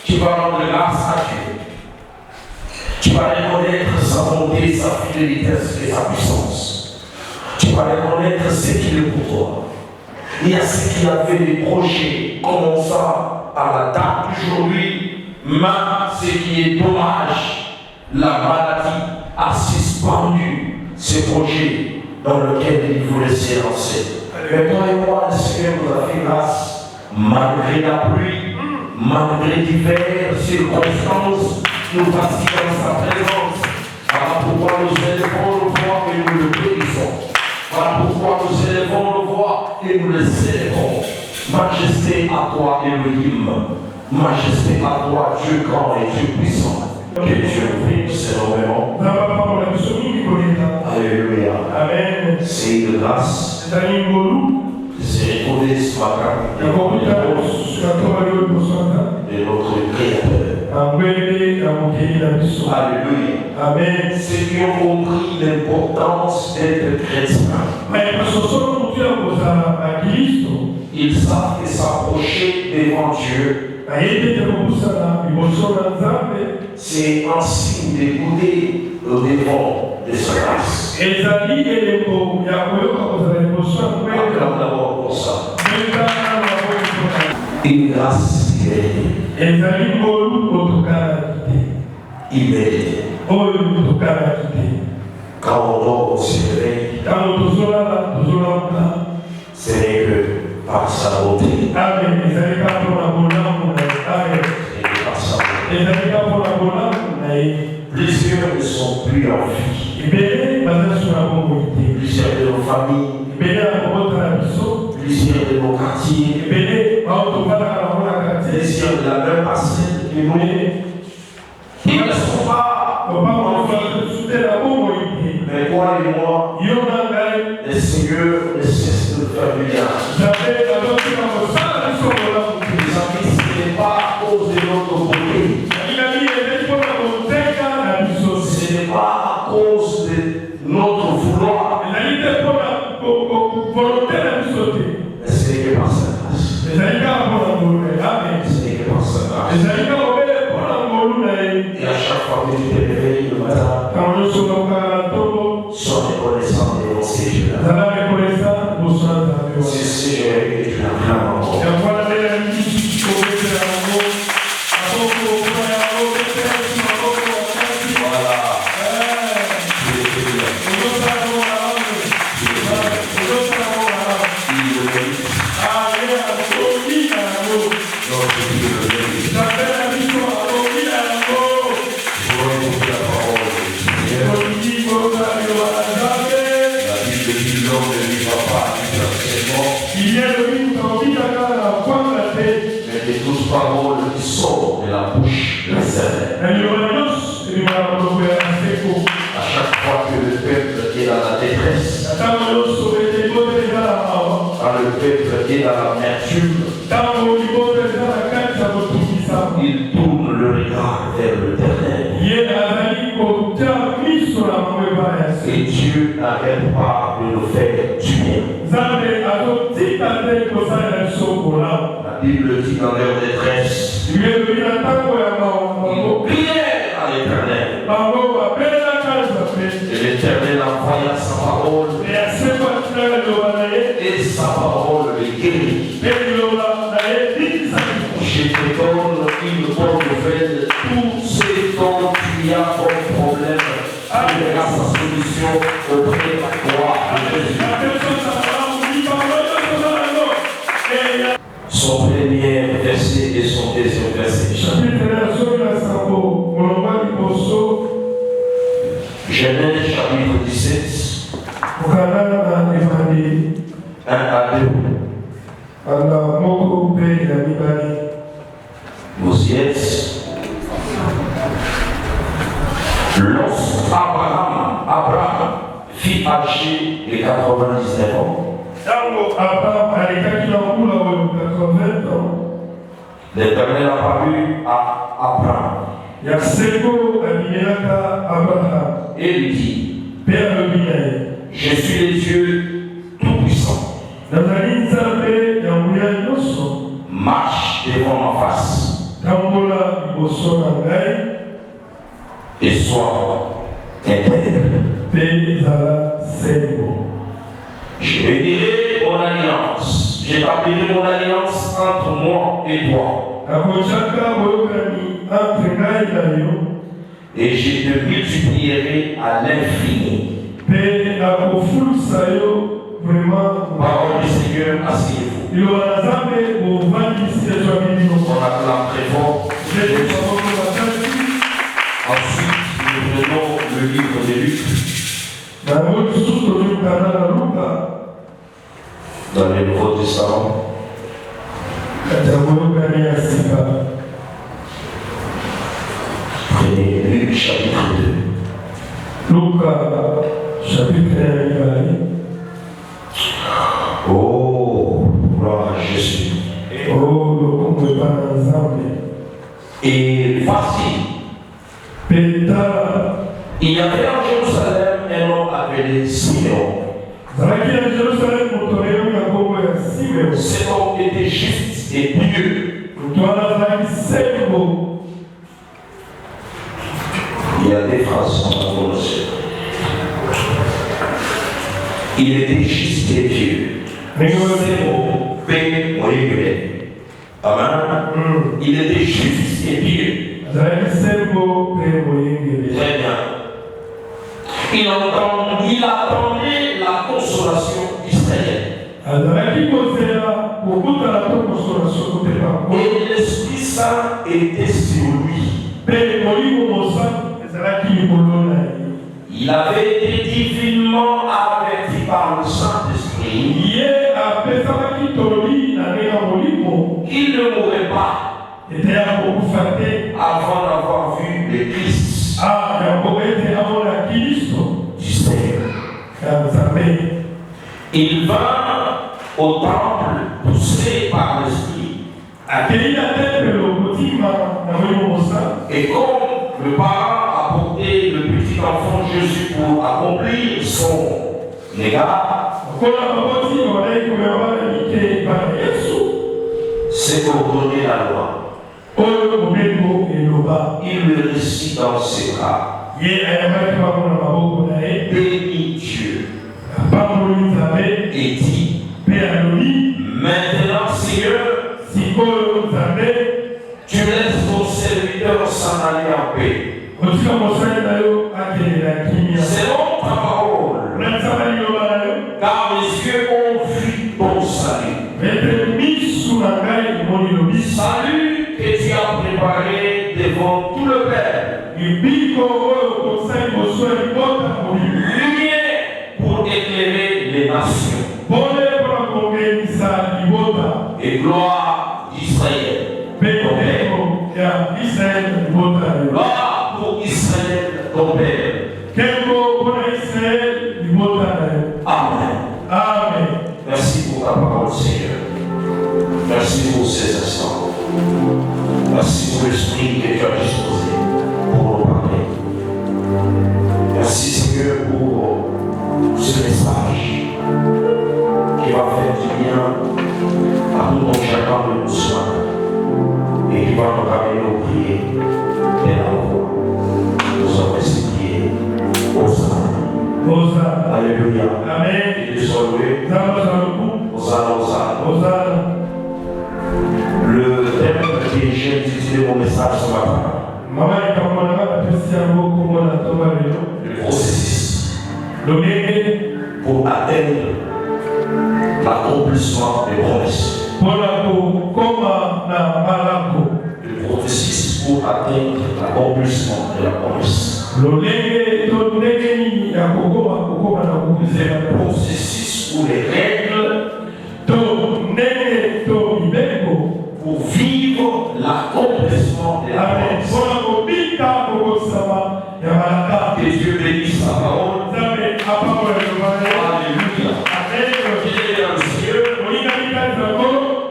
Tu vas rendre grâce à Dieu. Tu vas reconnaître sa bonté, sa fidélité et sa puissance. Tu vas reconnaître ce qu'il est pour toi. Il y a ce qu'il a fait des projets, commençant à la date d'aujourd'hui, mais ce qui est dommage, la maladie a suspendu ce projet dans lequel il voulait se lancer. Mais toi et moi, le Seigneur nous a fait grâce, malgré la pluie, malgré diverses circonstances, nous passons dans sa présence. Voilà pourquoi nous élevons le voix et nous le bénissons. Voilà pourquoi nous élevons le voix et nous le célébrons. Majesté à toi, Elohim. Majesté à toi, Dieu grand et Dieu puissant. Que Dieu bénisse énormément. Alléluia. Amen. C'est de grâce. C'est recordé ce matin de notre Créateur. Alléluia. Amen. Ceux qui ont compris l'importance d'être chrétien, ils savent que s'approcher devant Dieu, c'est un signe d'écouter devant de sa grâce. Acclame d'abord pour ça. Une grâce immédiate. Quand on dort au réveil, ce n'est que par sa beauté. Et par sa beauté. Plusieurs ne sont plus en vie. Plusieurs de nos familles, plusieurs de nos quartiers, plusieurs de la même parcelle que nous, ils ne sont pas en vie. Mais toi et moi, le Seigneur ne cesse de faire du bien. Les amis, ce n'est pas à cause de notre beauté. Ce n'est pas à cause de notre vouloir. Mais ce n'est que par sa grâce. Ce n'est que par sa grâce. Et à chaque fois que tu Et Dieu n'arrête pas de nous faire du bien. La Bible dit dans leur détresse, ils prièrent à l'Éternel. Et l'Éternel envoya sa parole. Et sa parole les guérit. Je te donne une bonne nouvelle. Tout ce dont tu as comme problème, tu verras sa solution auprès de toi, Jésus. Son premier verset et son deuxième verset. Genèse chapitre 17. 1 à 2. Vous y êtes. Abraham fit âgé de 99 ans. L'Éternel apparut à Abraham et lui dit, je suis le Dieu Tout-Puissant. Marche devant ma face et sois intègre. Je bénirai mon alliance. J'établirai mon alliance entre moi et toi. Et je te multiplierai à l'infini. Parole du Seigneur, asseyez-vous. On acclame très fort. Ensuite, nous prenons le livre de Luc. Dans le Nouveau Testament. Prenez Luc chapitre 2. Oh, gloire à Jésus. Et voici, il y avait en Jérusalem un homme appelé Simeon. Cet homme était juste et pieux. Il y a des phrases qu'on va prononcer. Il était juste et pieux. Amen. Il était juste et pieux. Très bien. Il attendait la consolation d'Israël. Et l'Esprit Saint était sur lui. Il avait été divinement averti par le Saint-Esprit qu'il ne mourrait pas avant d'avoir vu le Christ du Seigneur. Il vint au temple poussé par l'Esprit. Et comme le parent apportait le petit enfant Jésus pour accomplir son égard, c'est ordonné la loi. Il le récit dans ses bras. Bénis Dieu. Et dit, maintenant Seigneur, tu laisses ton serviteur s'en aller en paix. Selon ta parole, car mes yeux ont vu ton salut. Salut que tu as préparé devant tout le peuple. Lumière pour éclairer les nations. Et gloire d'Israël. Gloire pour Israël, ton Père. Amen. Amen. Merci pour ta parole, Seigneur. Merci pour ces instants. Merci pour l'esprit que tu as disposé pour nous parler. Merci, Seigneur, pour Alléluia. Amen. Il est salué. Le thème que j'ai utilisé mon message ce matin. Le processus pour atteindre l'accomplissement des promesses. Le processus pour atteindre l'accomplissement de la promesse. Le processus ou les règles pour vivre l'accomplissement de la promesse. Que Dieu bénisse sa parole. Alléluia. Qu'il est dans le ciel.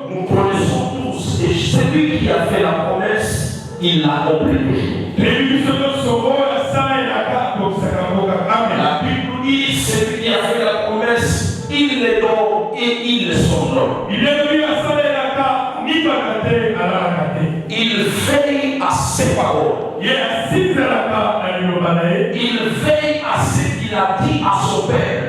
Nous connaissons tous. Et celui qui a fait la promesse, il l'accomplit toujours. La Bible dit celui qui a fait la promesse, il les donne et il s'en donne. Il veille à ses paroles. Il veille à ce qu'il a dit à son père.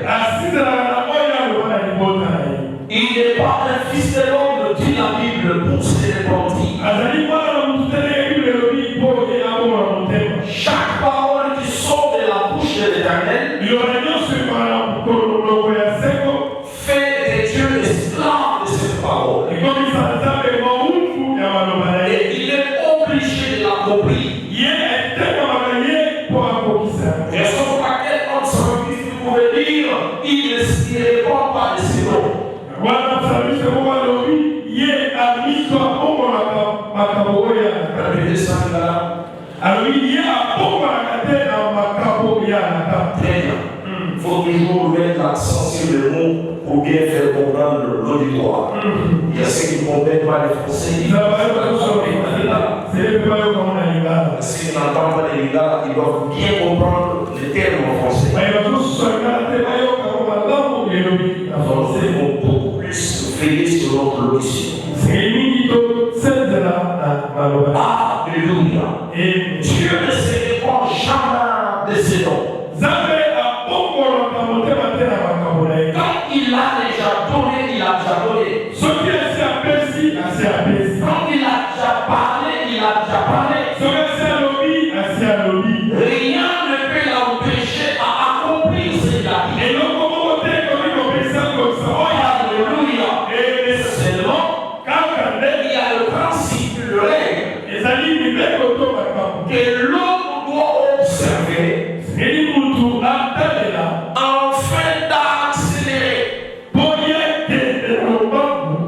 Il n'est pas un fils de l'homme, dit la Bible, pour se repentir. Chaque parole qui sort de la bouche de l'Éternel fait des dieux esclaves de cette parole. Et il est obligé de l'accomplir. Raison pour laquelle notre service, vous pouvez dire, il ne répond pas de ses noms. Répétez ça, très bien. Il faut toujours mettre l'accent sur le mot pour bien faire comprendre l'auditoire. Il y a ceux qui ne comprennent pas les français. Ceux qui n'entendent pas les lingala, ils doivent bien comprendre les termes en français. Donc, ils vont beaucoup plus veiller sur notre locution. Alléluia. Dieu ne se répand jamais de ses noms. Quand il a déjà donné, il a déjà donné. Quand il a déjà parlé, il a déjà parlé. Rien ne peut l'empêcher à accomplir ce qu'il a dit. Alléluia. Seulement, il y a le principe, le règle que l'homme doit observer afin d'accélérer.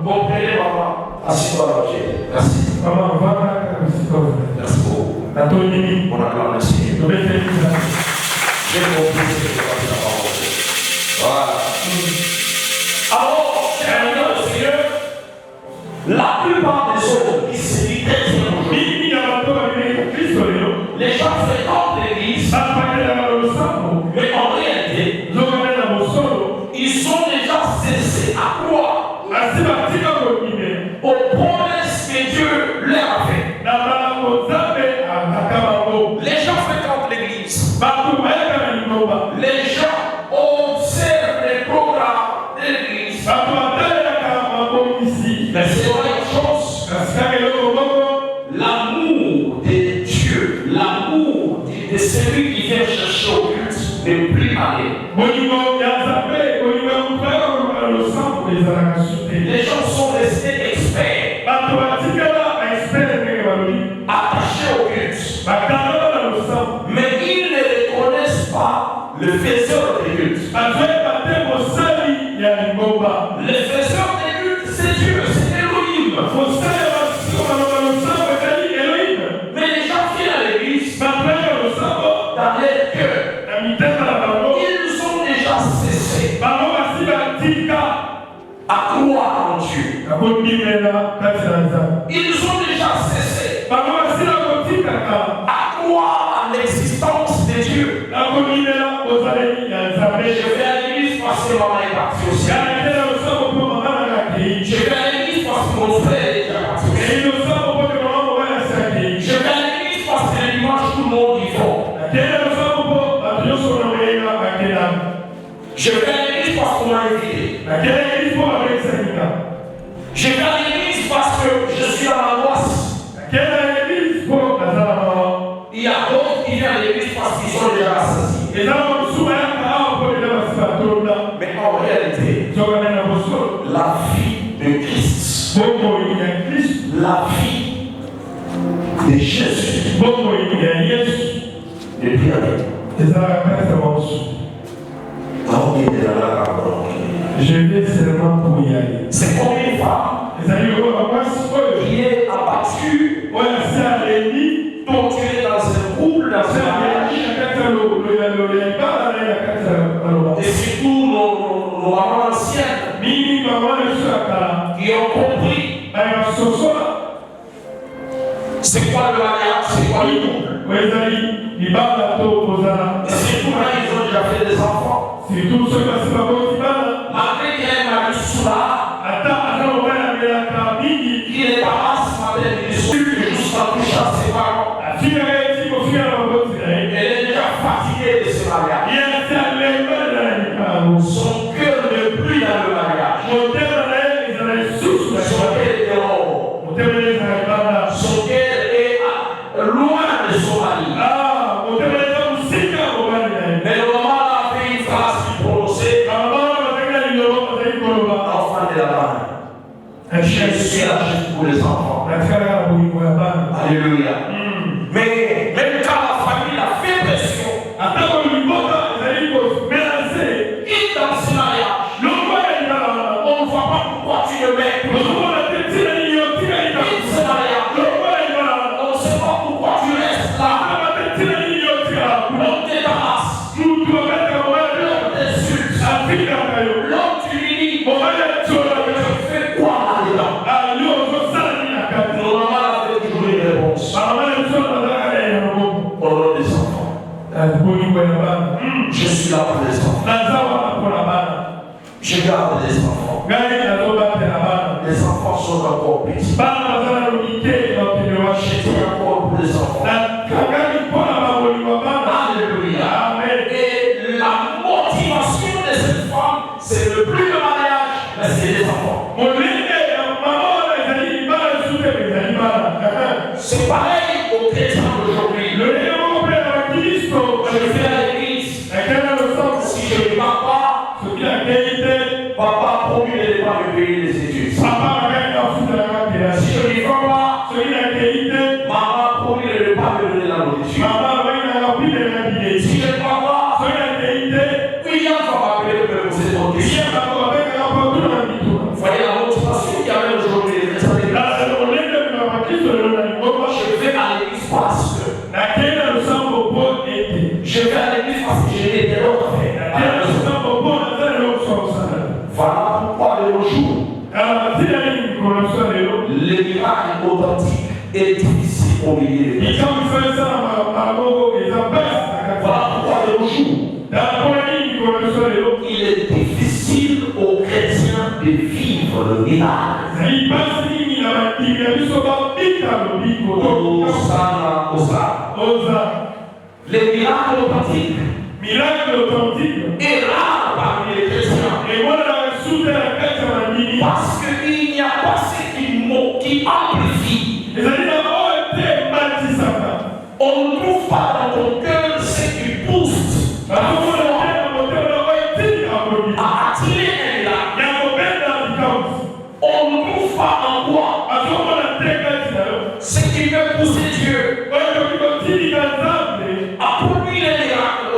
Comprenez, maman? Assis-toi, Roger. Merci. Merci beaucoup. On acclame le Seigneur. J'ai compris ce que tu as parole. Voilà. Alors, chers le Seigneur, la plupart des hommes qui se disent les gens fréquentent l'église, mais en réalité, ils sont déjà cessés à croire aux promesses que Dieu leur a faites. Les gens fréquentent l'église. Les gens observent les programmes de l'église. Mais c'est une chose. L'amour de Dieu, l'amour de celui qui vient chercher au culte n'est plus allé. Les gens sont restés experts, attachés au culte. Mais ils ne reconnaissent pas le faiseur des cultes. Le faiseur des cultes, c'est Dieu, c'est Elohim. Mais les gens viennent à l'église dans leur cœur. Ils ont déjà cessé à croire en Dieu. Ils ont déjà cessé à croire à l'existence de Dieu. Je vais à l'église parce que maman est partie au ciel. Je vais à l'église parce que mon frère est déjà parti au ciel. Je vais à l'église parce que le dimanche tout le monde y va. Je vais à l'église parce qu'on m'a invité. Je vais à l'église parce que je suis dans l'angoisse. Il y a d'autres qui viennent à l'église parce qu'ils sont déjà assassins. Mais en réalité, la vie de Christ, la vie de Jésus, de je vais seulement pour y aller. C'est comme une femme qui est abattue, dont tu es dans un couple, dans un mariage. Et surtout nos mamans anciennes qui ont compris c'est quoi le mariage, c'est quoi le couple. Et surtout là, ils ont déjà fait des enfants. Malgré qu'il y ait un mari sous là, qui n'est pas là ce matin, il est jusqu'à toucher à ses parents. Elle est déjà fatiguée de ce mariage. Son cœur n'est plus dans le mariage. Son cœur est dehors. Son cœur est loin de son mari. Mais le moment a fait une phrase qui prononçait enfant de la main. Je suis là juste pour les enfants. Alléluia. Mais même quand la famille a fait pression, il dans ce mariage, on ne voit pas pourquoi tu le mets. Il ce mariage, on ne sait pas pourquoi tu restes là. L'homme t'ébarrasse, l'homme t'insulte, l'homme t'humilie. Tu fais quoi là-dedans? Normalement, la fait toujours une réponse. Au nom des enfants. Je suis là pour les enfants. Je garde les enfants. Les enfants sont encore petits. Je dis encore pour les enfants. Alléluia. Et la motivation de cette femme, c'est le plus de mariage, mais c'est les enfants. C'est pareil aux chrétiens d'aujourd'hui. Je vais à l'église. Si je ne pars pas, papa a promis de ne pas me payer les études. Si je ne pars pas, maman a promis de ne pas me donner la nourriture. Si je ne pars pas, William va m'appeler pour me poser ton question. Voyez la motivation qu'il y avait aujourd'hui. Je vais à l'église parce que je vais à l'église parce que j'ai des autres affaires. Voilà pourquoi de nos jours, le miracle authentique est difficile au milieu des chrétiens. Voilà pourquoi de nos jours, il est difficile aux chrétiens de vivre le miracle. Les miracles authentiques est rare parmi les chrétiens. Parce qu'il n'y a pas ce qui amplifie. On ne trouve pas dans ton cœur ce qui booste à attirer un miracle. On ne trouve pas en toi ce qui veut pousser Dieu à produire les miracles.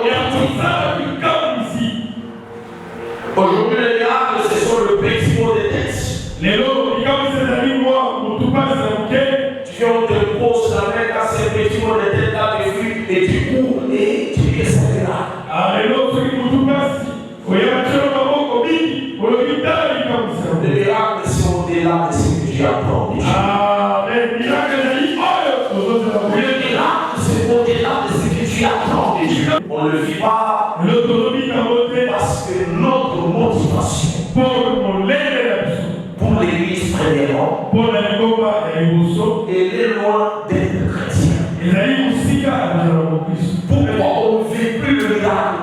Aujourd'hui, les miracles, ce sont le petit mot de tête. Tu viens, on te pose la main dans ces petits mots de tête là dessus et tu cours et tu dis c'est un miracle. Les miracles sont au-delà de ce que tu apprends déjà. Le miracle, c'est au-delà de ce que tu apprends déjà. On ne le vit pas parce que notre motivation pour l'église premièrement, elle est loin d'être chrétienne. Pourquoi on ne fait plus le miracle?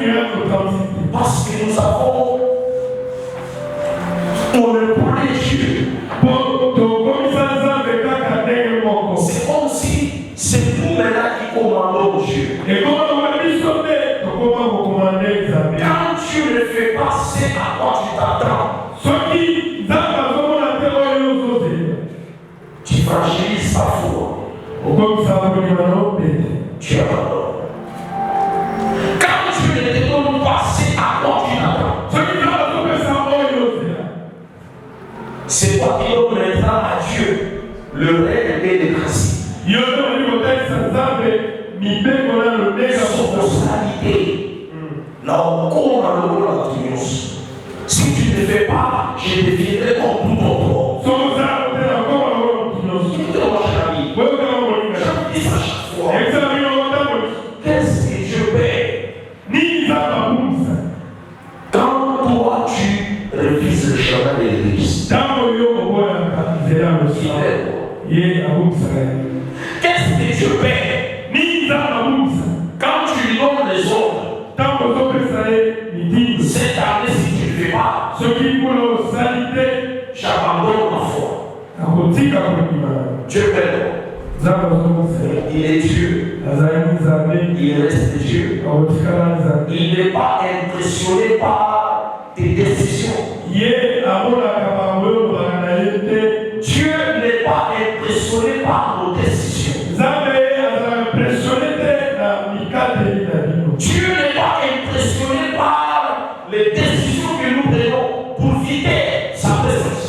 miracle authentique. Parce que nous avons, on ne connaît Dieu. C'est comme si c'est nous maintenant qui commandons Dieu. Quand Dieu ne fait pas ce à quoi tu t'attends, tu fragilises sa foi. Tu abandonnes. Quand Dieu ne te donne pas ce à quoi tu t'attends, c'est toi qui donnes maintenant à Dieu le règne et les principes. Si tu ne fais pas, je deviendrai comme tout autre. Je dis à chaque fois, qu'est-ce que Dieu paie? Quand toi tu refuses le chemin de l'Église, qu'est-ce que Dieu paie? Quand tu lui donnes les ordres, cette année, si tu ne fais pas, j'abandonne ma foi. Dieu paie. Il est Dieu. Il reste Dieu. Il n'est pas impressionné par tes décisions. Dieu n'est pas impressionné par nos décisions. Dieu n'est pas impressionné par les décisions que nous prenons pour vider sa présence.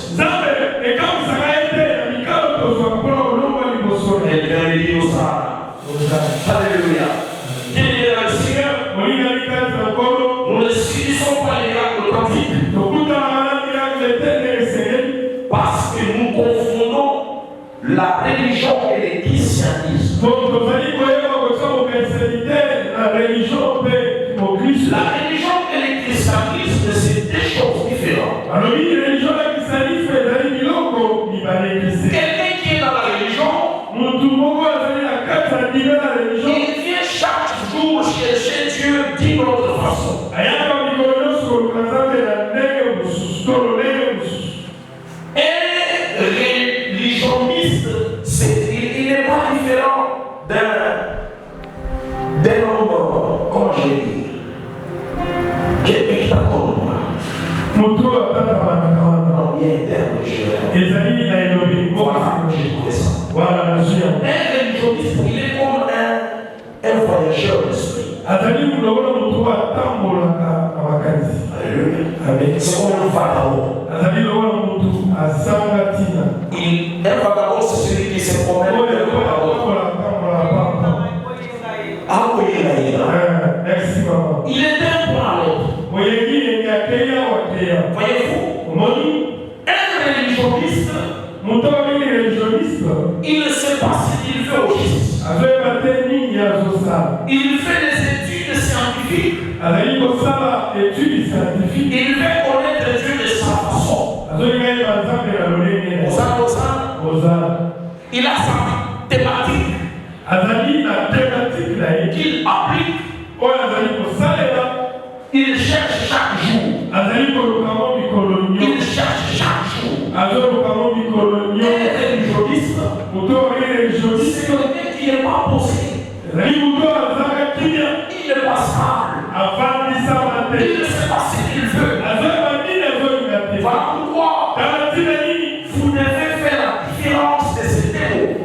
Alléluia. Dieu est le Seigneur. Nous ne subissons pas les miracles authentiques parce que nous confondons la religion et le christianisme. La religion et le christianisme, c'est deux choses différentes. Quelqu'un qui est dans la religion, il vient chaque jour chercher Dieu d'une autre façon. Et religioniste, il n'est pas différent d'un homme, comment je vais dire, quelqu'un qui t'attend de moi. Non, bien interne, voilà, j'ai trouvé ça. Un religioniste, il est comme un voyageur d'esprit. Alléluia. C'est comme un pharaon. Un pharaon, c'est celui qui se promène de merci maman. Il est d'un point à l'autre. Voyez-vous, un religionniste, il ne sait pas ce qu'il fait au juste. Il fait des études scientifiques. Il veut connaître Dieu de sa façon. Il a sa thématique qu'il applique. Il cherche chaque jour. Il cherche chaque jour. C'est quelqu'un qui n'est pas posé. Il est pas stable. Il ne sait pas ce qu'il veut. Voilà pourquoi vous devez faire la différence de ces deux mots.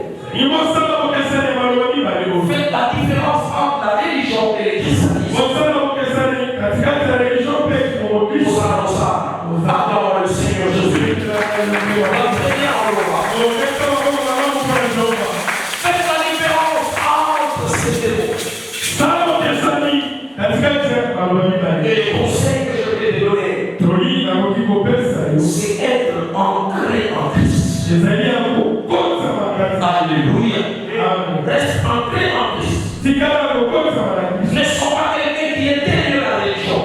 Faites la différence entre la religion et le christianisme. Acclame le Seigneur Jésus. Faites la différence entre ces deux mots. Et le conseil que je vais te donner, c'est être ancré en Christ. Alléluia. Reste ancré en Christ. Ne sois pas quelqu'un qui est derrière la religion.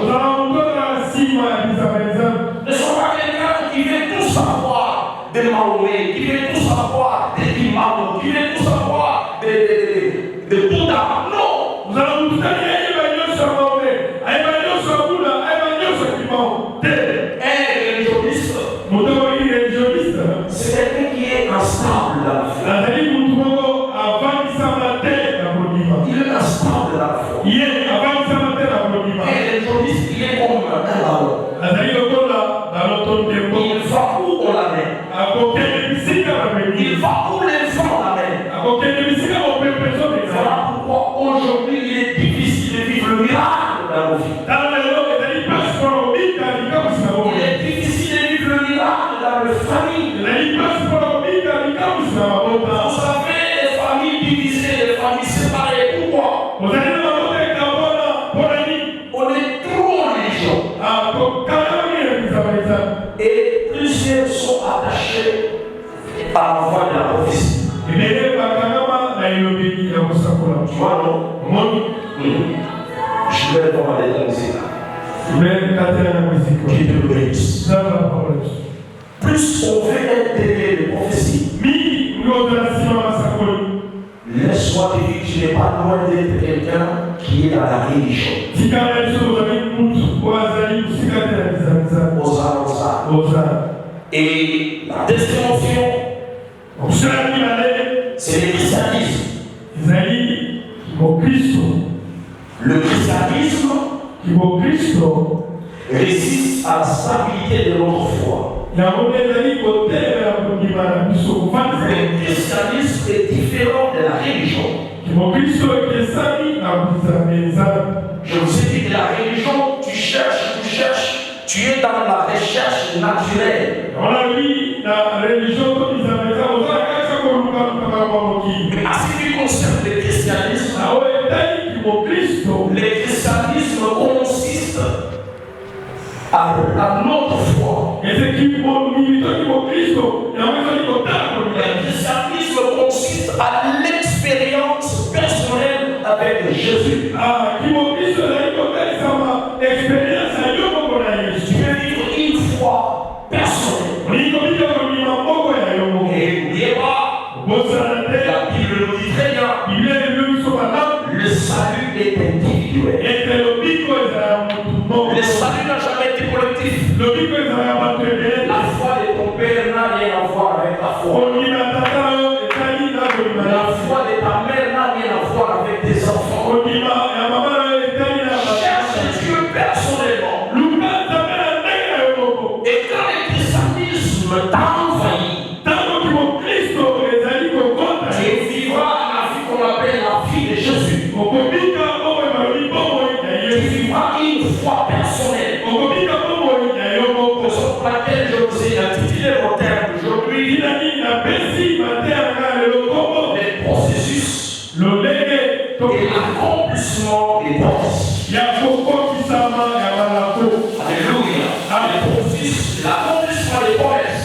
Ne sois pas quelqu'un qui veut tout savoir de Mahomet, qui veut tout savoir de Imam, qui veut tout savoir de Bouddha. Non. il est comme un ballon. Il va où on l'amène. Il va où les gens l'amènent. Voilà pourquoi aujourd'hui il est difficile de vivre le miracle dans nos vies. Il est difficile de vivre le miracle dans les familles. Vous savez, les familles divisées, les familles séparées, pourquoi? On est trop religieux. Et plusieurs sont attachés à la voie de la prophétie. Tu vois, non? Je vais demander la musique. Qui te bénisse. Plus on veut être délié de prophétie, laisse-moi te dire que tu n'es pas loin d'être quelqu'un qui est dans la religion. Et la deuxième option, c'est le christianisme. Le christianisme résiste à la stabilité de notre foi. Le christianisme est différent de la religion. Je vous ai dit que la religion, tu cherches, tu es dans la recherche naturelle. Mais à ce qui concerne le christianisme, le christianisme consiste à notre foi. Le christianisme consiste à l'expérience personnelle avec Jésus. Tu veux vivre une foi personnelle. Et n'oubliez pas, la Bible nous dit très bien, le salut est individuel. Le salut n'a jamais été collectif. La foi de ton père n'a rien à voir avec ta foi. La foi de ta mère n'a rien à voir avec tes enfants. Cherche Dieu personnellement. Et quand le christianisme t'a envahi, tu vivras la vie qu'on appelle la vie de Jésus. Tu vivras une foi personnelle. Raison pour laquelle je vous ai intitulé mon terme d'aujourd'hui, les processus et l'accomplissement des promesses. Alléluia. Les processus, l'accomplissement des promesses.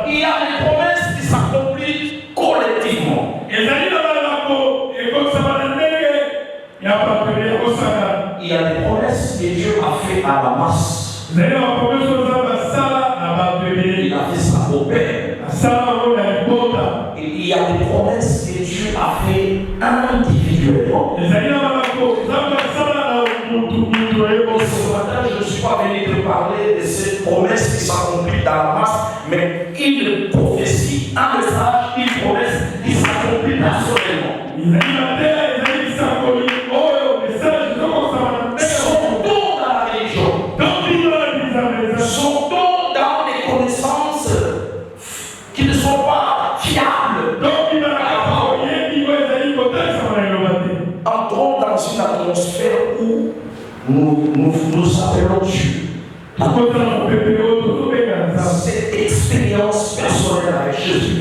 Il y a des promesses qui s'accomplissent collectivement. Il y a des promesses que Dieu a fait à la masse. Il a fait ça au Père. Et il y a des promesses que Dieu a fait individuellement. Ce matin, je ne suis pas venu te parler de ces promesses qui s'accomplissent dans la masse, mais une prophétie, un message, une promesse qui s'accomplit personnellement. Sortons dans la religion. Sortons dans les connaissances qui ne sont pas fiables. Entrons dans une atmosphère où nous appelons Dieu. Cette expérience personnelle avec Jésus.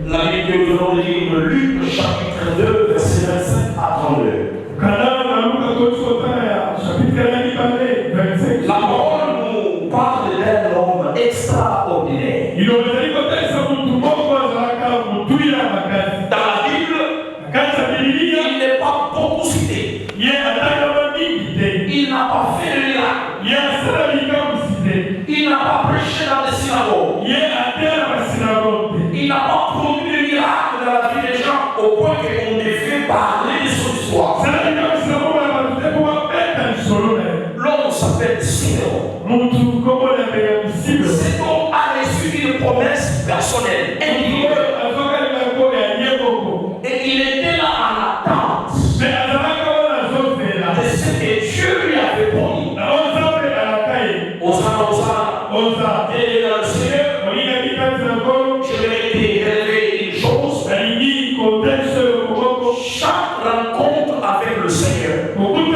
La Bible nous dit le Luc, chapitre 2, verset 25 à 32. La parole nous parle d'un homme extraordinaire. Dans la Bible, il n'est pas beaucoup cité. Il n'a pas fait de miracle. Il n'a pas prêché dans les synagogues. Il n'a pas produit de miracle dans la vie des gens au point qu'on devait parler de son histoire. L'homme s'appelle Siméon. Cet homme a reçu une promesse personnelle, individuelle. Et il est l'attente de ce que Dieu lui avait promis. Osa, bien dans le Seigneur, je vais te révéler une chose. Chaque rencontre avec le Seigneur produit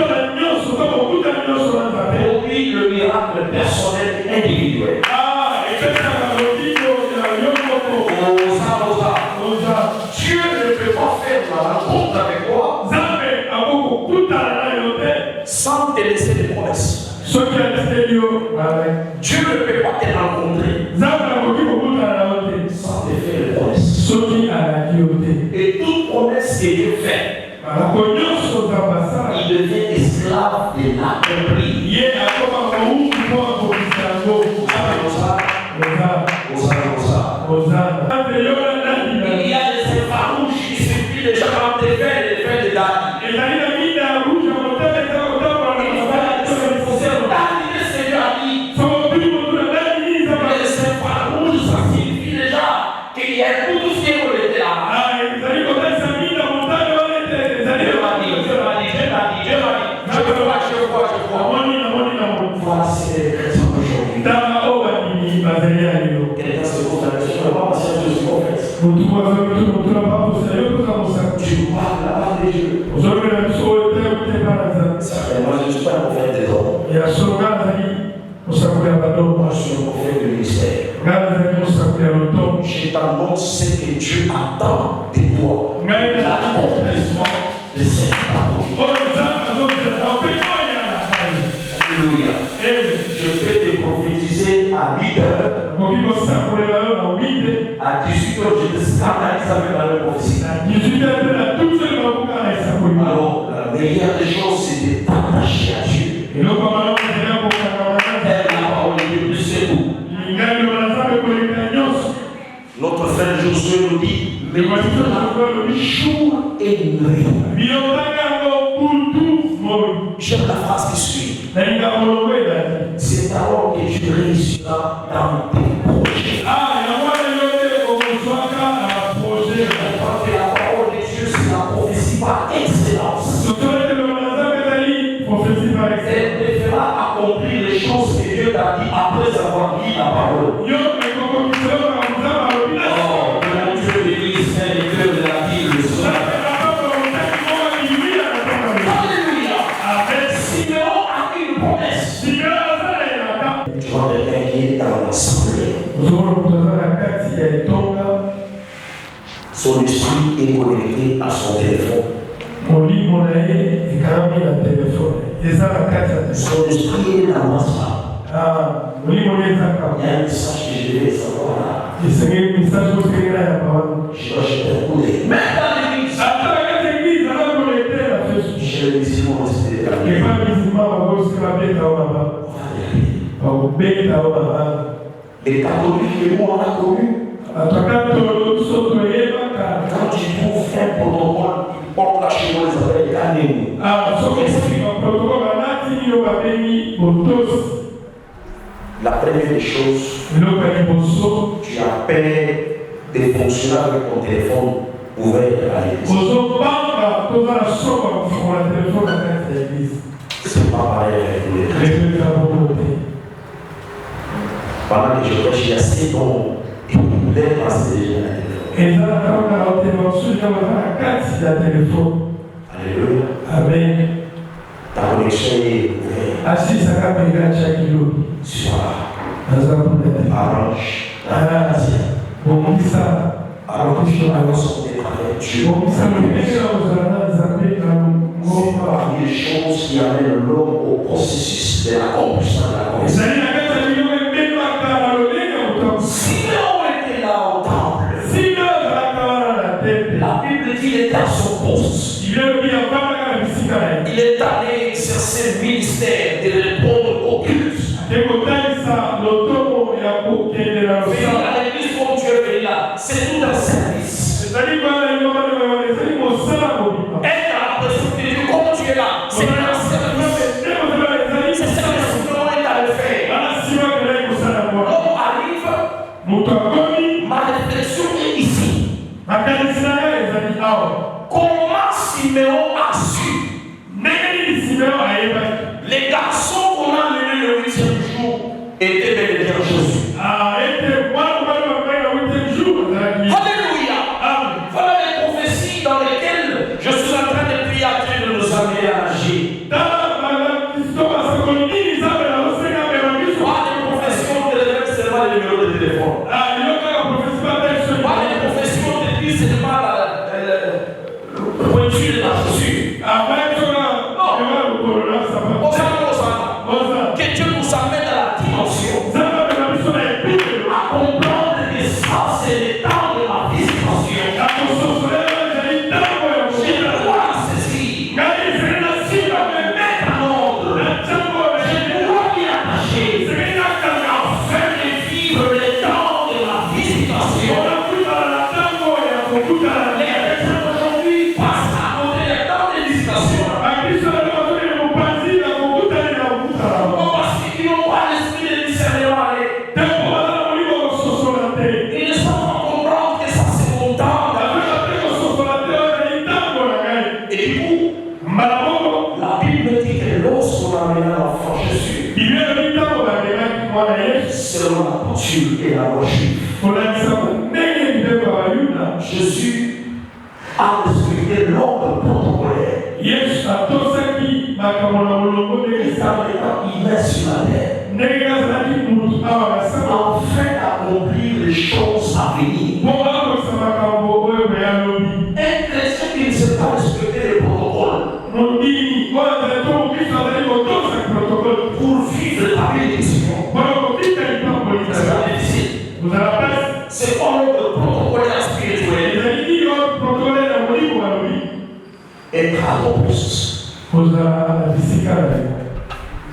le miracle personnel individuel. Osa. Dieu ne peut pas faire la rencontre avec toi sans te laisser des promesses. Dieu ne peut pas te rencontrer sans te faire des promesses. Et toute promesse qui est faite, il devient esclave de l'accompli. Il y a des farouches qui suffisent déjà quand tu fais les faits de Dani. Il y a tout ce qui est connecté là. Voilà, c'est les chrétiens aujourd'hui. Quelqu'un se pose la question, je ne vais pas passer à Dieu sur mon fait. Tu parles la part de Dieu. Moi, je ne suis pas un prophète des hommes. Moi, je suis un prophète du ministère. Je t'annonce ce que Dieu attend de toi. L'accomplissement de cette parole. Alléluia. Je vais te prophétiser à 8h. À 18h, je te scandalise avec la même prophétie. Alors, la meilleure des choses, c'est de t'attacher à Dieu. Faire la parole de Dieu plus que tout. Notre frère Josué nous dit, mais jour et nuit. J'aime la phrase qui suit. C'est alors que tu réussiras dans tes projets. Parce que la parole de Dieu, c'est la prophétie par excellence. Elle te fera accomplir les choses que Dieu t'a dit après avoir dit la parole. Son esprit est connecté à son téléphone. Son esprit est dans WhatsApp. Il y a un message que je vais savoir là. Je dois jeter un coup d'œil. Même dans l'église. Chez les musulmans, c'est les catholiques et moi, on a connu. Quand tu trouves un protocole, il porte là chez moi, les appelle Kanémou. La première des choses, tu appelles des fonctionnaires avec ton téléphone ouvert à l'église. C'est pas pareil avec les chrétiens. Pendant que je prêche, il y a 7 ans. Les passer déjà à téléphone. Alléluia. Amen. Ta connexion est ouverte. Sois. Arrange. Arrange son décret. Dieu. C'est parmi les choses qui amènent l'homme au processus de l'accomplissement de la connaissance. La Bible dit qu'il était à son poste. Il est allé exercer le ministère de répondre aux cultes. Mais à l'église où Dieu est là, c'est tout un service. Être à la présence de Dieu, comme tu es là, c'est un service. C'est ce que le Seigneur est à le faire. L'homme arrive, ma réflexion est ici. Commence Siméon a su. Les garçons qu'on a menés le 8e jour étaient bel et bien Jésus. Alléluia. Voilà les prophéties dans lesquelles je suis en train de prier à Dieu de nous amener à agir. Pas de prophéties on te révèle seulement le numéro de téléphone. Pas de prophéties on te dit seulement la pointure de la chaussure. Que Dieu nous amène à la dimension à comprendre que ça c'est le temps de ma visitation. Je dois la saisir. Je dois me mettre en ordre. Je dois m'y attacher afin de vivre le temps de ma visitation. Les chrétiens aujourd'hui passent à côté le temps de visitation. Parce qu'ils n'ont pas l'esprit de discernement. Ils ne savent pas comprendre que ça c'est mon temps. Et du coup, la Bible dit que lorsqu'on amena l'enfant Jésus, selon la coutume et la loi juive, Jésus a respecté l'ordre protocolaire. Il est sur la terre afin d'accomplir les choses à venir. Un chrétien qui ne sait pas respecter les protocoles pour vivre la bénédiction, c'est quoi l'ordre protocolaire spirituel? Être à l'opposé.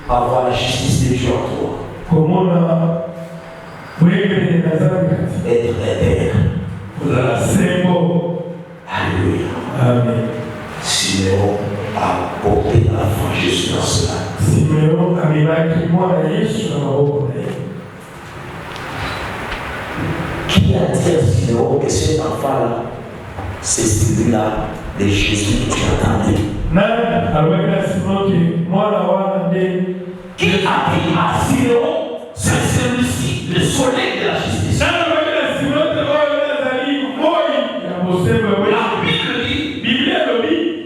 Avoir la justice de Dieu en toi. Être intègre. Alléluia. Amen. Siméon a porté l'enfant Jésus dans cela. Qui a dit à Siméon que cet enfant-là, c'est celui-là de Jésus que tu attendais? Qui a dit à Siméon, c'est celui-ci, le soleil de la justice? La Bible dit,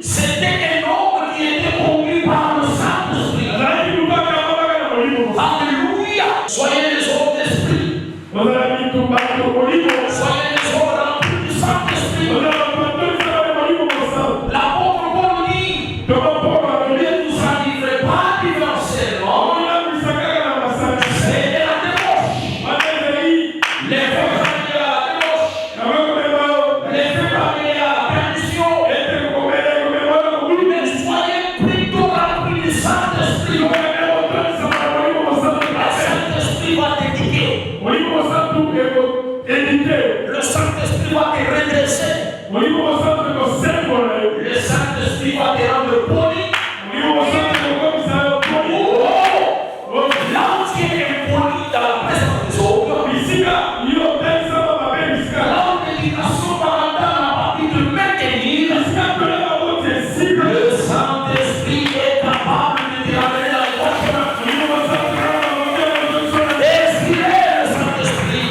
c'était un homme qui était conduit par le Saint-Esprit. Alléluia. Soyez les hommes d'esprit. Soyez les hommes remplis du Saint-Esprit. L'apôtre Paul dit, ne vous enivrez pas diversement. C'est de la débauche. Les faits familiers à la débauche. Les faits familiers à la perdition. Mais soyez plutôt remplis du Saint-Esprit. Le Saint-Esprit va t'éduquer. Le Saint-Esprit va te redresser. Le Saint-Esprit va te rendre poli. Là où tu es impoli dans la présence des autres, là où l'éducation parentale n'a pas pu te maintenir, le Saint-Esprit est capable de te ramener dans le droit chemin. Est-ce qu'il est le Saint-Esprit?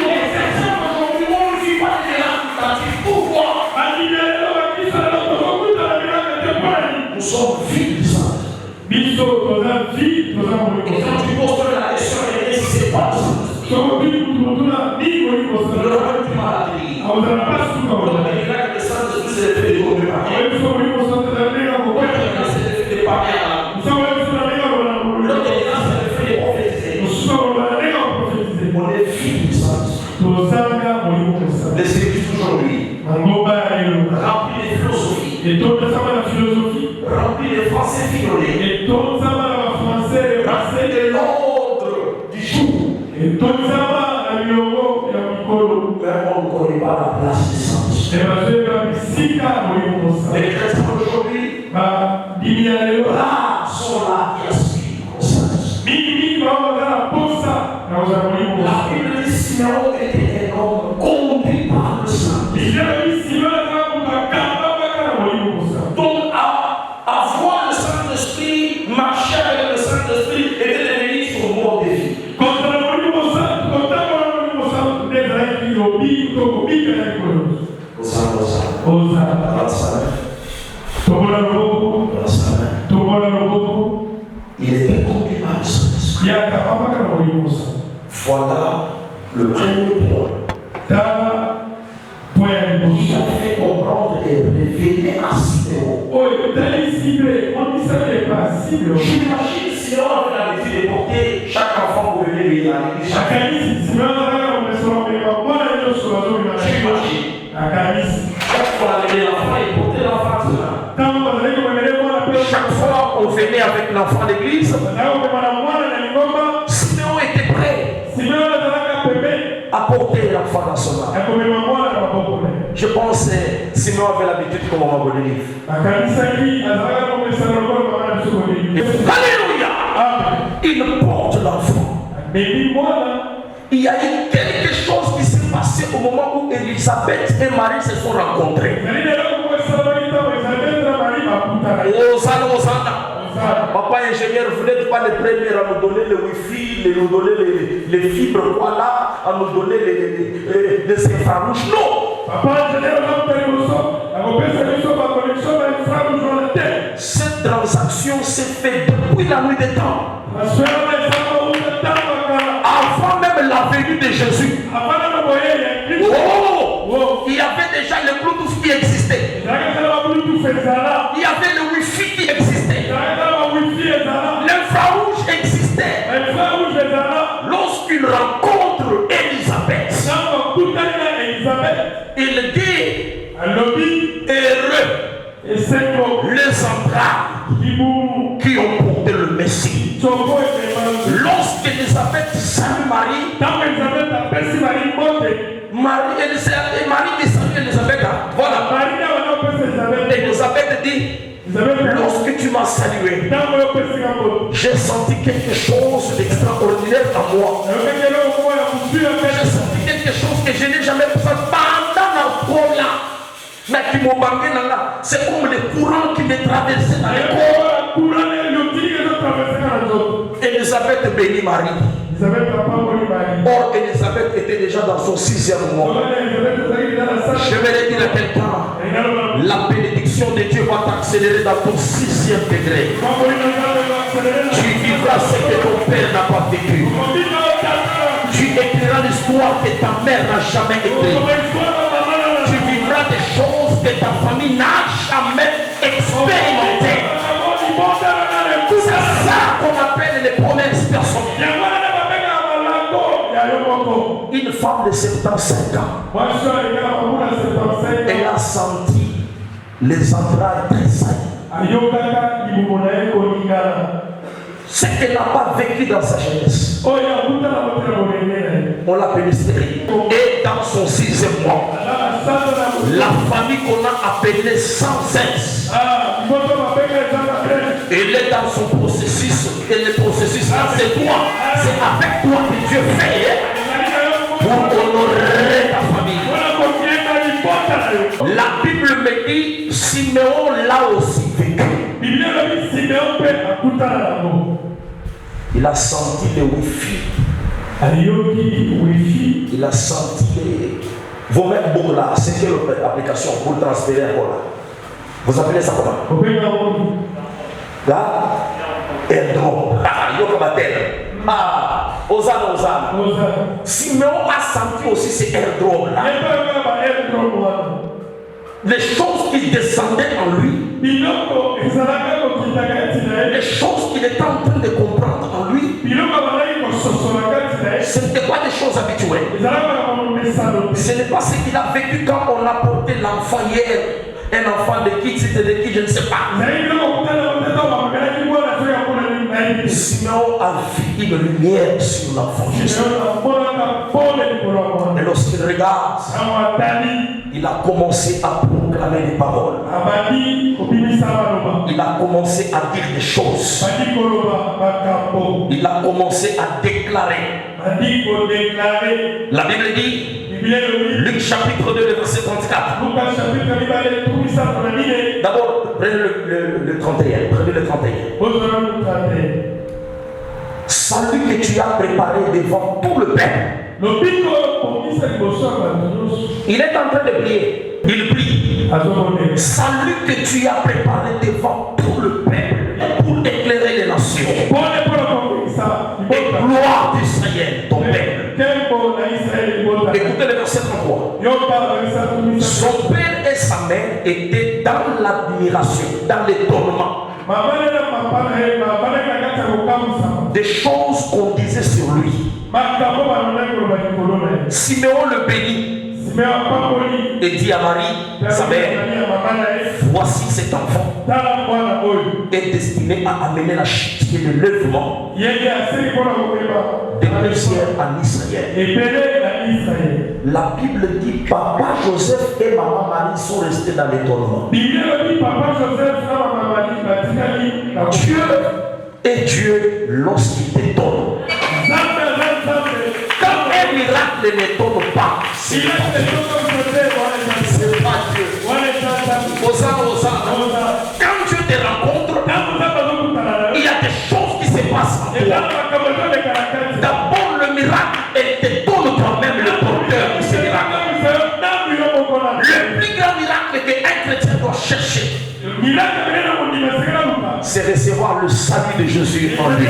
Les chrétiens aujourd'hui, on ne vit pas de l'amitatif. Pourquoi? Nous sommes vides du Saint-Esprit. Et quand tu poses la question, c'est pas le Saint-Esprit. Le rôle du maladie. On dirait que le Saint-Esprit c'est l'effet de combien par c'est l'effet de papier. L'autre c'est l'effet de prophétiser. On est vides du Saint-Esprit. Les églises d'aujourd'hui remplies de philosophie, remplies de français figurés, remplies de l'ordre du jour. Mais on ne connaît pas la place du Saint-Esprit. Les chrétiens d'aujourd'hui sont là qui aspirent au Saint-Esprit. La Bible dit Siméon était un homme conduit par le Saint-Esprit. Grâce à il était conduit par le Saint-Esprit. Voilà le premier point. Il a fait comprendre et révéler à Siméon. J'imagine Siméon avait l'habitude de porter chaque enfant pour venir lui à l'église. Chaque fois avec l'enfant, il portait l'enfant. Chaque fois on venait avec l'enfant à l'église, Siméon était prêt à porter l'enfant dans son âme. Je pense que Siméon avait l'habitude comme on m'a donné. Alléluia! Il porte l'enfant. Il y a eu quelque chose qui s'est passé au moment où Élisabeth et Marie se sont rencontrés. Hosanna. Papa ingénieur, vous n'êtes pas les premiers à nous donner le wifi, à nous donner les fibres, voilà, à nous donner les infrarouges. Non! Cette transaction s'est faite depuis la nuit des temps. Avant même la venue de Jésus. Oh, il y avait déjà le Bluetooth qui existait. Il y avait le Wi-Fi qui existait. L'infrarouge existait. Lorsqu'il rencontre Élisabeth, il dit heureux les entrailles qui ont porté le Messie. Lorsqu'Élisabeth salue Marie, Marie salue Élisabeth. Voilà. Élisabeth dit, lorsque tu m'as salué, j'ai senti quelque chose d'extraordinaire en moi. J'ai senti quelque chose que je n'ai jamais fait pendant la là. Mais qui m'ont banqué là, c'est comme les courants qui me traversaient dans les corps. Élisabeth bénit Marie. Or, Élisabeth était déjà dans son 6e mois. Je vais le dire à quelqu'un, la bénédiction de Dieu va t'accélérer dans ton 6e degré. Tu vivras ce que ton père n'a pas vécu. Tu écriras l'histoire que ta mère n'a jamais écrite. Tu vivras des choses que ta famille n'a jamais expérimentées. C'est ça qu'on appelle les promesses personnelles. Une femme de 75 ans, elle a senti les entrailles tressaillir. Ce qu'elle n'a pas vécu dans sa jeunesse, on l'appelle stérile. Et dans son 6e mois, la famille qu'on a appelée sans cesse, elle est dans son processus. Et le processus là, c'est toi. C'est avec toi que Dieu fait pour honorer ta famille. La Bible me dit, Siméon l'a aussi vécu. Il a senti le wifi. Il a senti les... Vous mettez bon là, c'est quelle application pour transférer un là? Vous appelez ça comment? Là, airdrop. Hosanna. Siméon a senti aussi ces airdrops là. Les choses qui descendaient en lui, les choses qu'il était en train de comprendre en lui, ce n'était pas des choses habituelles. Ce n'est pas ce qu'il a vécu quand on a porté l'enfant hier. Un enfant de qui, c'était de qui, je ne sais pas. Siméon a vu une lumière sur l'enfant Jésus. Et lorsqu'il regarde, il a commencé à proclamer des paroles. Il a commencé à dire des choses. Il a commencé à déclarer. La Bible dit, Luc chapitre 2, le verset 34. D'abord, prenez le 31. Prenez le 31. Salut que tu as préparé devant tout le peuple. Il est en train de prier. Il prie. Salut que tu as préparé devant tout le peuple pour éclairer les nations. Et gloire d'Israël, ton peuple. Écoutez le verset 33. Son père et sa mère étaient dans l'admiration, dans l'étonnement des choses qu'on disait sur lui. Siméon le bénit et dit à Marie, sa mère, voici cet enfant est destiné à amener la chute et le lèvement des poussières en Israël. La Bible dit papa Joseph et maman Marie sont restés dans l'étonnement. Dieu est Dieu lorsqu'il t'étonne. Quand un miracle n'étonne pas, c'est pas Dieu. Quand Dieu te rencontre, il y a des choses qui se passent en toi. D'abord, le miracle, elle t'étonne toi-même, le porteur de ce miracle. Le plus grand miracle qu'un chrétien doit chercher, c'est recevoir le salut de Jésus en lui.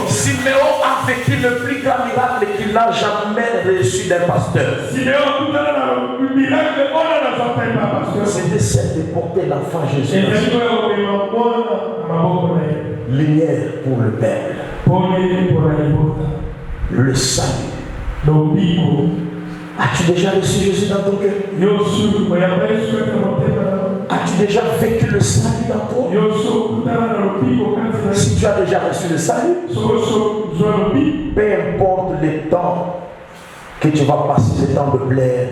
Siméon a vécu le plus grand miracle qu'il n'a jamais reçu d'un pasteur. C'était celle de porter l'enfant Jésus. Lumière pour le peuple. Le salut. As-tu déjà reçu Jésus dans ton cœur? As-tu déjà vécu le salut dans toi? Si tu as déjà reçu le salut, peu importe le temps que tu vas passer, le temps de plaire,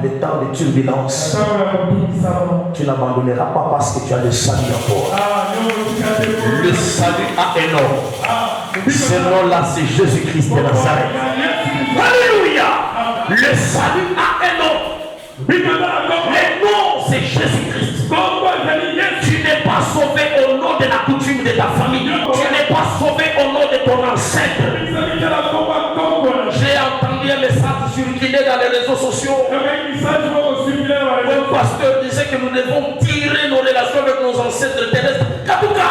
le temps de turbulence, tu n'abandonneras pas parce que tu as le salut en toi. Le salut a un nom. Ce nom-là, c'est Jésus-Christ de Nazareth. Alléluia. Le salut a un nom. Le nom, c'est Jésus-Christ. Tu n'es pas sauvé au nom de la coutume de ta famille. Tu n'es pas sauvé au nom de ton ancêtre. J'ai entendu un message circuler dans les réseaux sociaux. Le pasteur disait que nous devons tirer nos relations avec nos ancêtres terrestres. Katouka.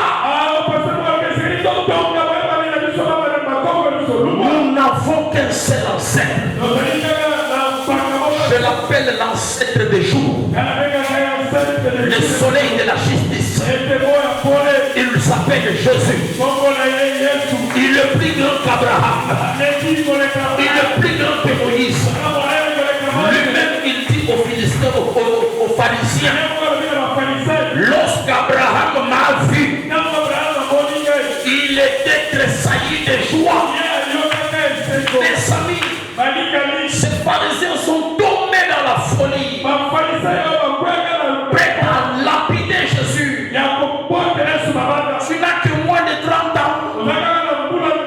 Nous n'avons qu'un seul ancêtre. Je l'appelle l'ancêtre des jours. Le soleil de la justice. Il s'appelle Jésus. Il est le plus grand qu'Abraham. Il est le plus grand que Moïse. Lui-même, il dit aux Philistins, aux pharisiens, lorsqu'Abraham m'a vu, il était tressailli de joie. Mes amis, ces pharisiens sont tombés dans la folie, prêts à lapider Jésus. Tu n'as que moins de 30 ans.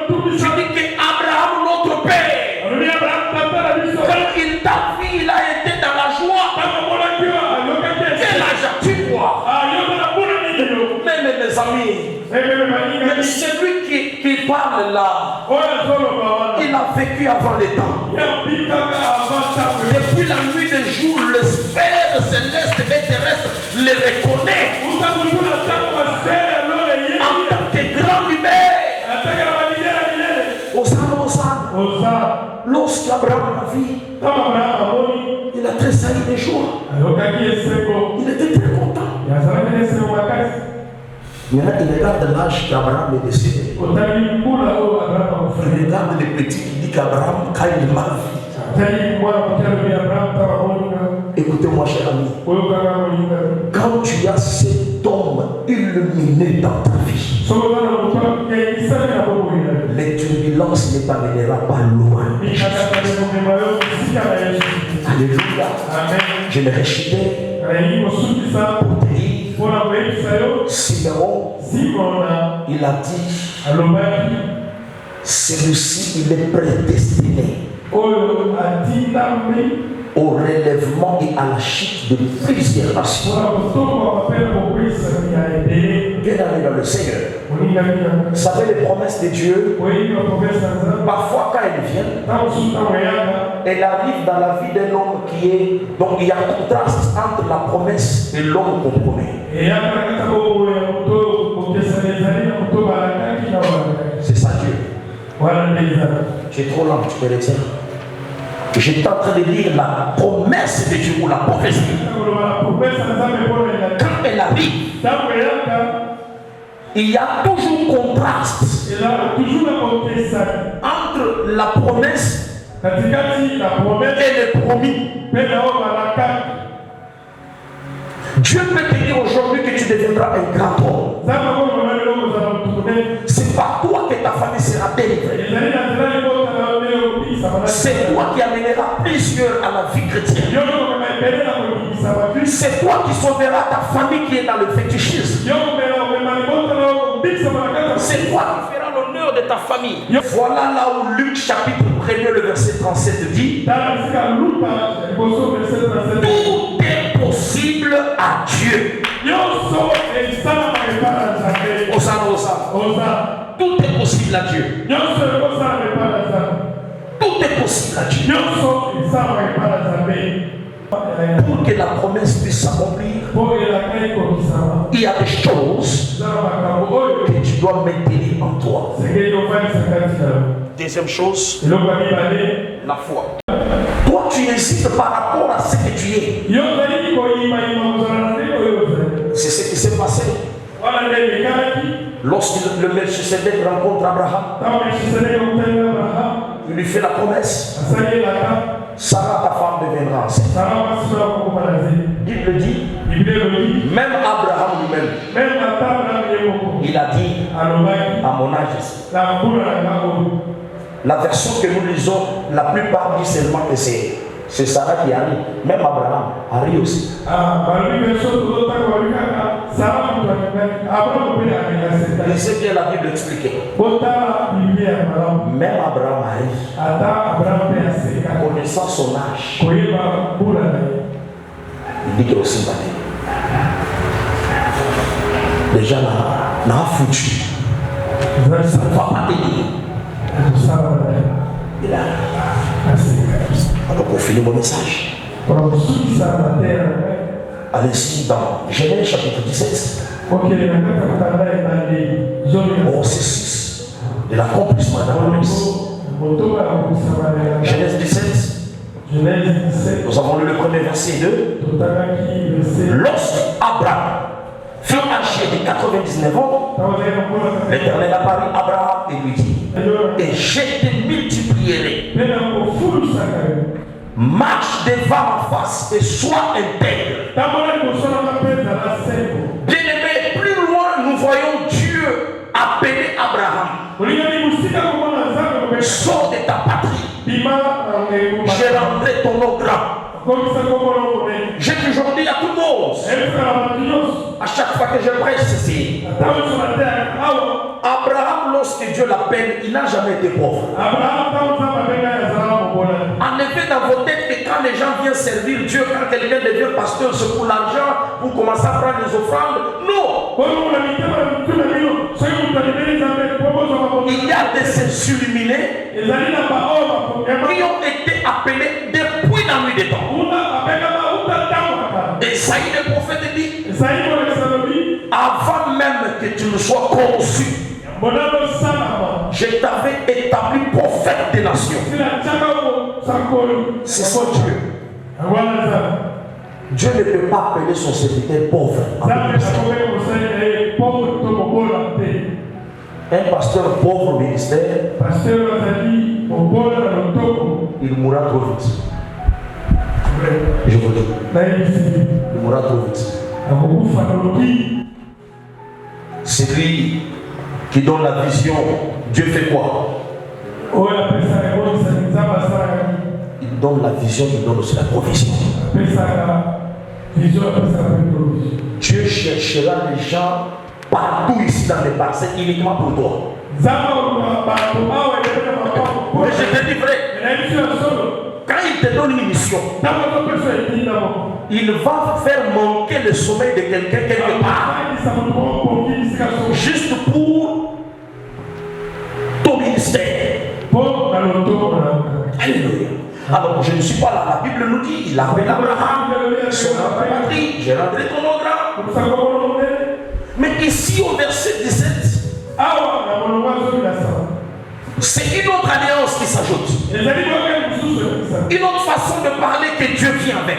Tu dis qu'Abraham, notre père, quand il t'a vu, il a été dans la joie. Quel âge as-tu, quoi? Mais mes amis, mais celui qui parle là, il a vécu avant les temps. Depuis la nuit des jours, le sphère céleste et terrestre le reconnaît en tant que grand lumière. Lorsqu'Abraham l'a vu, il a tressailli de joie. Il était très content. Maintenant, il regarde l'âge qu'Abraham est décédé. Il regarde les petits qui disent qu'Abraham, quand il m'a vu. Écoutez-moi, cher ami. Quand tu as cet homme illuminé dans ta vie, les turbulences ne t'amèneront pas loin. Alléluia. Je me réchitais pour te dire, Siméon, il a dit, celui-ci, il est prédestiné au relèvement et à à la chute de plusieurs nations. Bien aimé dans le Seigneur. Vous savez les promesses de Dieu, parfois quand elles viennent, elles arrivent dans la vie d'un homme qui est... Donc il y a un contraste entre la promesse et l'homme qu'on promet. C'est ça Dieu. Tu es trop lent, tu peux le dire. J'étais en train de lire la promesse de Dieu ou la prophétie. Quand elle arrive, il y a toujours contraste entre la promesse et le promis. Dieu peut te dire aujourd'hui que tu deviendras un grand homme. C'est pas toi que ta famille sera délivrée. C'est toi qui amèneras plusieurs à la vie chrétienne. C'est toi qui sauveras ta famille qui est dans le fétichisme. C'est toi qui feras l'honneur de ta famille. Voilà là où Luc chapitre 1er le verset 37 dit: tout est possible à Dieu. Tout est possible à Dieu. Tout est possible à Dieu. Pour que la promesse puisse s'accomplir, il y a des choses que tu dois maintenir en toi. Deuxième chose, la foi. Toi, tu insistes par rapport à ce que tu es. C'est ce qui s'est passé lorsque le Melchisedec rencontre Abraham. Il lui fait la promesse: Sarah, ta femme, deviendra enceinte. Il le dit. Même Abraham lui-même, il a dit à mon âge. La version que nous lisons, la plupart disent seulement que c'est Sarah qui arrive. Même Abraham arrive aussi. Laissez bien la Bible expliquer. Même Abraham arrive. Connaissant son âge, il dit que aussi les gens n'ont foutu. Ça ne va pas t'aider. Il a. Alors pour finir mon message, allez-y dans Genèse chapitre 17. Verset 6 de l'accomplissement de la promesse. Genèse 17. Nous avons lu le premier verset 2. Lorsque Abraham fut âgé de 99 ans, l'Éternel apparut à Abraham et lui dit: et je te multiplierai. Marche devant ma face et sois intègre. Bien-aimé, plus loin nous voyons Dieu appeler Abraham: sors de ta patrie, je rendrai ton nom grand. J'ai toujours dit à tout le monde, à chaque fois que je prêche ceci, Abraham, lorsque Dieu l'appelle, il n'a jamais été pauvre. En effet, dans vos têtes, que quand les gens viennent servir Dieu, quand quelqu'un devient pasteur, c'est pour l'argent, pour commencer à prendre les offrandes. Non! Il y a des saints illuminés qui ont été appelés depuis la nuit des temps. Et Isaïe le prophète dit: avant même que tu ne sois conçu, je t'avais établi prophète des nations. C'est ça Dieu. Dieu ne peut pas appeler son serviteur pauvre. Un pasteur pauvre au ministère, il mourra trop vite. Je vous dis, il mourra trop vite. C'est lui qui donne la vision. Dieu fait quoi? Il donne la vision, il donne aussi la provision. Dieu cherchera les gens partout ici dans les parcelles uniquement pour toi. Mais je te dis vrai, quand il te donne une mission, il va faire manquer le sommeil de quelqu'un quelque part. Juste pour ton ministère. Alléluia. Alors je ne suis pas là. La Bible nous dit, il appelle Abraham, son patrie, j'ai rentré ton nom. Mais ici au verset 17, c'est une autre alliance qui s'ajoute. Une autre façon de parler que Dieu vient avec.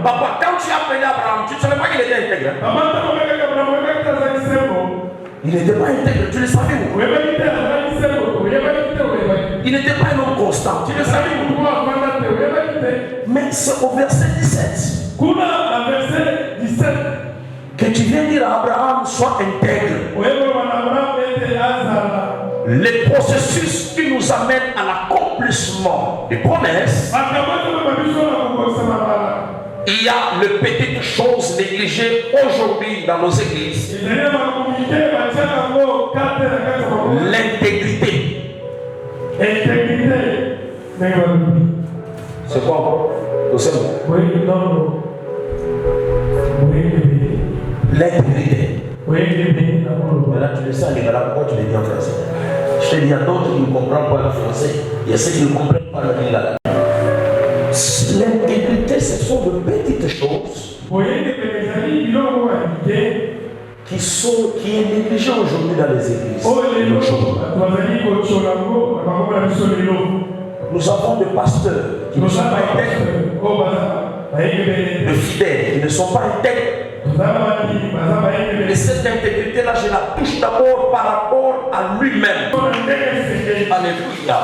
Papa, quand tu as appelé Abraham, tu ne savais pas qu'il était intègre. Il n'était pas intègre, tu le savais où? Il n'était pas un homme constant, tu le savais où? Mais c'est au verset 17 que tu viens dire à Abraham, sois intègre. Les processus qui nous amènent à l'accomplissement des promesses. Il y a les petites choses négligées aujourd'hui dans nos églises. L'intégrité. C'est quoi encore? L'intégrité. Mais là, tu le sais, mais là, pourquoi tu le dis en français? Je te dis, il y a d'autres qui ne comprennent pas le français. Il y a ceux qui ne comprennent pas le lingala. L'intégrité, ce sont de petites choses qui est négligée aujourd'hui dans les églises. Nous avons des pasteurs qui ne sont pas intègres, de fidèles qui ne sont pas intègres. Et cette intégrité-là, je la touche d'abord par rapport à lui-même. Alléluia.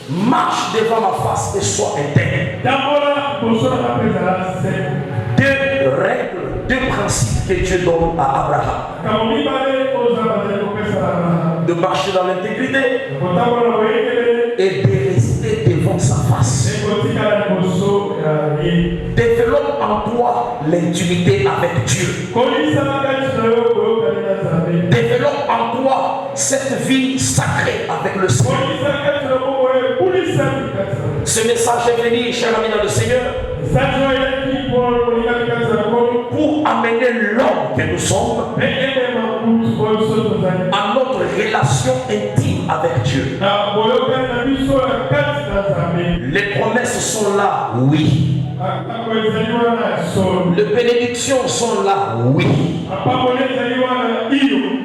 Marche devant ma face et sois intègre. Deux règles, deux principes que Dieu donne à Abraham. De marcher dans l'intégrité et de rester devant sa face. Développe en toi l'intimité avec Dieu. Développe en toi cette vie sacrée avec le Seigneur. Ce message est venu, cher ami dans le Seigneur, pour amener l'homme que nous sommes à notre relation intime avec Dieu. Les promesses sont là, oui. Les bénédictions sont là, oui.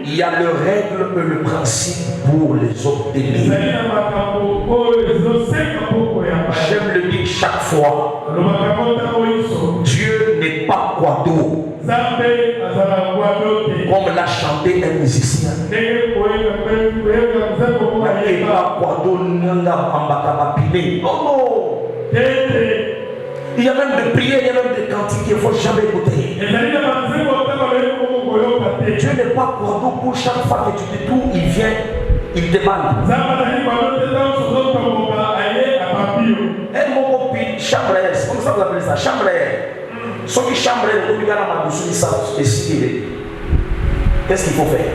Il y a le règle et le principe pour les obtenir. J'aime le dire chaque fois. Dieu n'est pas Quado. Comme l'a chanté un musicien. Non, non. Il y a même des prières, il y a même des cantiques qu'il ne faut jamais écouter. Dieu n'est pas Quado pour chaque fois que tu te tournes, il vient, il demande. Et mon copine, chambresse, comment ça vous appelez ça? Chambresse. Ceux qui chambrent, qu'est-ce qu'il faut faire?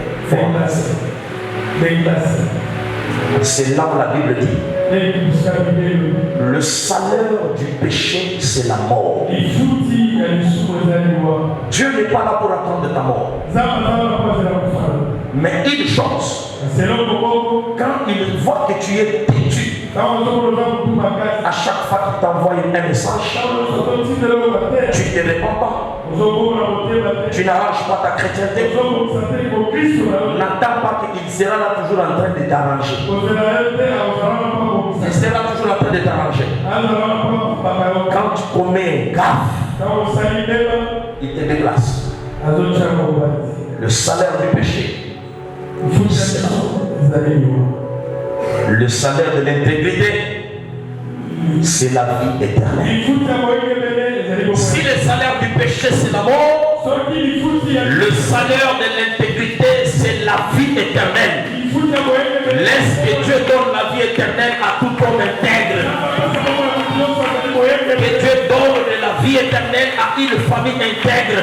C'est là où la Bible dit le salaire du péché, c'est la mort. Dieu n'est pas là pour attendre ta mort. Mais une chose, quand il voit que tu es têtu, à chaque fois qu'il t'envoie un message, tu ne te réponds pas. Tu n'arranges pas ta chrétienté. N'attends pas qu'il sera là toujours en train de t'arranger. Il sera toujours en train de t'arranger. Quand tu commets un gaffe, il te déplace. Le salaire du péché, c'est la mort. Le salaire de l'intégrité, c'est la vie éternelle. Si le salaire du péché, c'est la mort, le salaire de l'intégrité, c'est la vie éternelle. Laisse que Dieu donne la vie éternelle à tout homme intègre. Que Dieu donne de la vie éternelle à une famille intègre.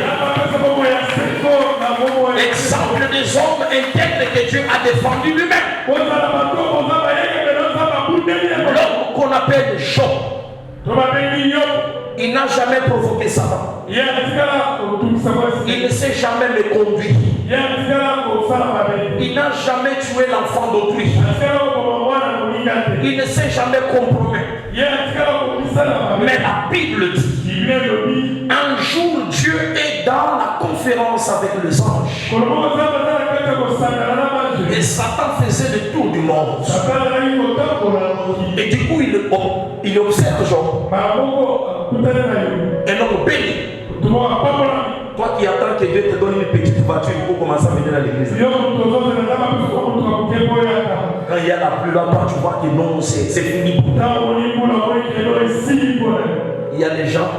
Exemple des hommes intègres que Dieu a défendus lui-même. L'homme qu'on appelle Job, il n'a jamais provoqué Satan. Il ne s'est jamais méconduit. Il n'a jamais tué l'enfant d'autrui. Il ne s'est jamais compromis. Mais la Bible dit, un jour Dieu est dans la conférence avec les anges. Et Satan faisait le tour du monde. Et du coup, il observe Job. Et non, béni. Toi qui attends que Dieu te donne une petite voiture pour commencer à venir à l'église. Quand il y a la pluie là, toi tu vois que non, c'est fini. Il y a des gens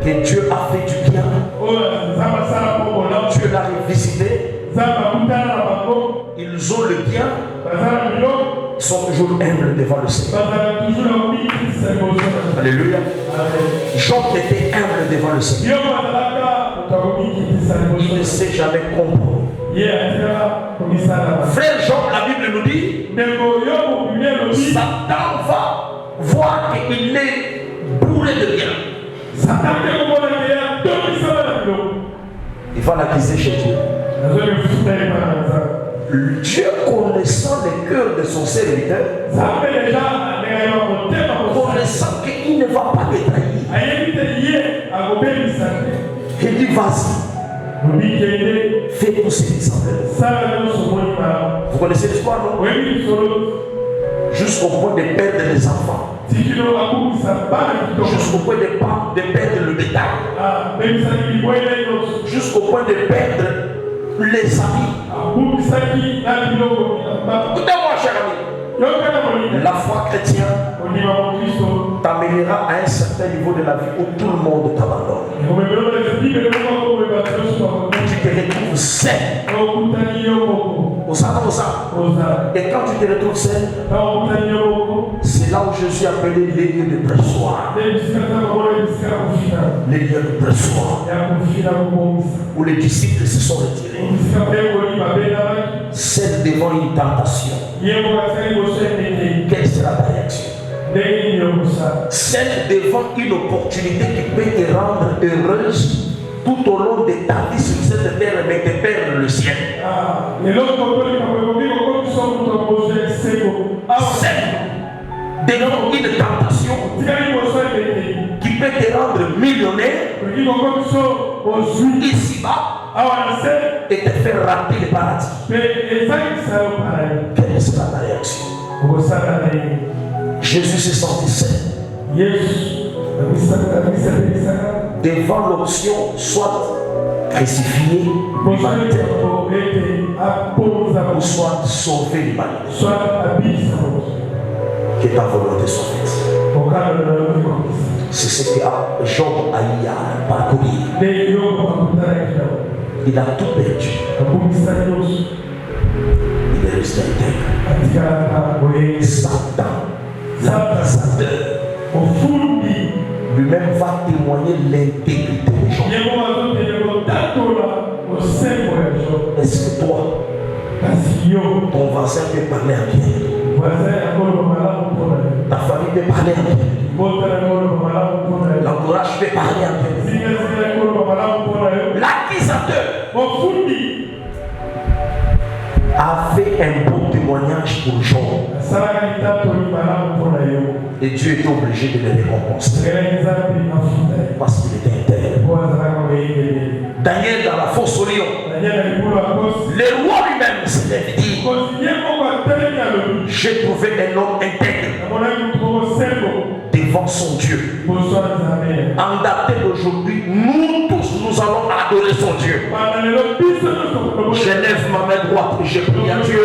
que Dieu a fait du bien. Dieu l'a visité. Ils ont le bien. Ils sont toujours humbles devant le Seigneur. Alléluia. Job était humble devant le Seigneur. Il ne s'est jamais compromis. Frère Job, la Bible nous dit, Satan va voir qu'il est bourré de bien. Il va l'accuser chez Dieu. Dieu, connaissant le cœur de son serviteur, connaissant qu'il ne va pas le trahir, il dit vas-y, fais tout ce qui s'appelle. Vous connaissez l'histoire, non? Jusqu'au point de perdre les enfants, jusqu'au point de perdre le bétail, jusqu'au point de perdre les amis. Écoutez-moi, cher ami, la foi chrétienne t'amènera à un certain niveau de la vie où tout le monde t'abandonne. Tu te retrouves seul. Et quand tu te retrouves seul, c'est là où Jésus appelait les lieux de pressoir. Les lieux de pressoir. Où les disciples se sont retirés. Celle devant une tentation. Quelle sera ta réaction? Celle devant une opportunité qui peut te rendre heureuse tout au long de ta vie sur cette terre, mais te perdre le ciel. Celle devant une tentation qui peut te rendre millionnaire ici-bas et te faire rater le paradis. Quelle sera ta réaction? Jésus s'est senti seul. Devant l'option soit crucifié l'humanité ou soit sauver l'humanité. Que ta volonté soit faite. C'est ce que Job a eu à parcourir. Il a tout perdu. Il est resté intègre. Satan, l'accusateur, lui-même va témoigner l'intégrité des gens. Est-ce que toi, ton voisin peut parler à bien? Ta famille peut parler à bien? L'entourage peut parler à bien? L'accusateur a fait un bon témoignage pour Job. Et Dieu est obligé de le récompenser. Parce qu'il était intègre. Daniel dans la fosse au lion. Le roi lui-même s'est dit, j'ai trouvé un homme intègre devant son Dieu. En date d'aujourd'hui, nous tous nous allons adorer son Dieu. Je lève ma main droite et je prie à Dieu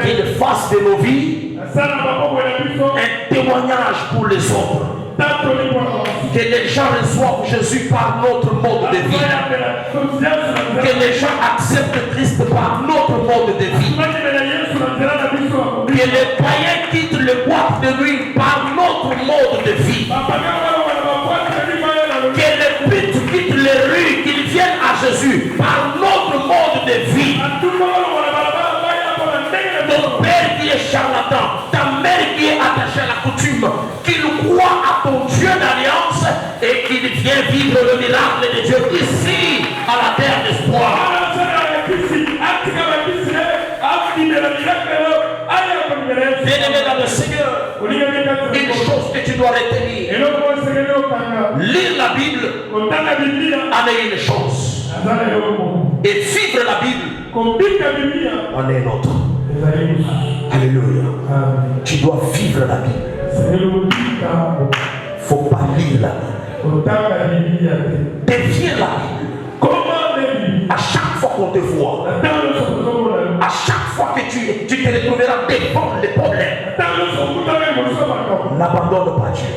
qu'il fasse de nos vies un témoignage pour les autres. Que les gens reçoivent Jésus par notre mode de vie. Que les gens acceptent Christ par notre mode de vie. Que les païens quittent le boîte de nuit par notre mode de vie. Que les putes quittent les rues, qu'ils viennent à Jésus par notre mode de vie. Ton père qui est charlatan, ta attaché à la coutume, qu'il croit à ton Dieu d'alliance et qu'il vient vivre le miracle de Dieu ici, à la terre d'espoir. Bien-aimé dans le Seigneur, une chose que tu dois retenir, lire la Bible en est une chose, et vivre la Bible en est une autre. Alléluia. Tu dois vivre la Bible. Il ne faut pas lire la Bible. Deviens la Bible. À chaque fois qu'on te voit, à chaque fois que tu te retrouveras devant les problèmes, n'abandonne pas Dieu.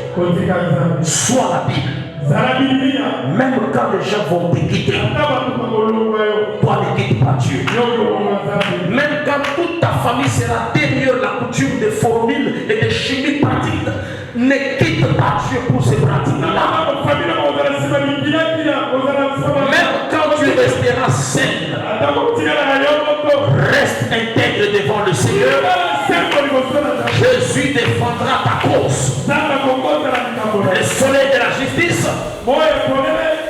Sois la Bible. Même quand les gens vont te quitter, toi ne quitte pas Dieu. Même quand toute ta famille sera derrière la coutume des formules et des chimies pratiques, ne quitte pas Dieu pour ces pratiques-là. Même quand tu resteras seul, reste intègre devant le Seigneur. Jésus défendra ta cause. Le soleil de la justice,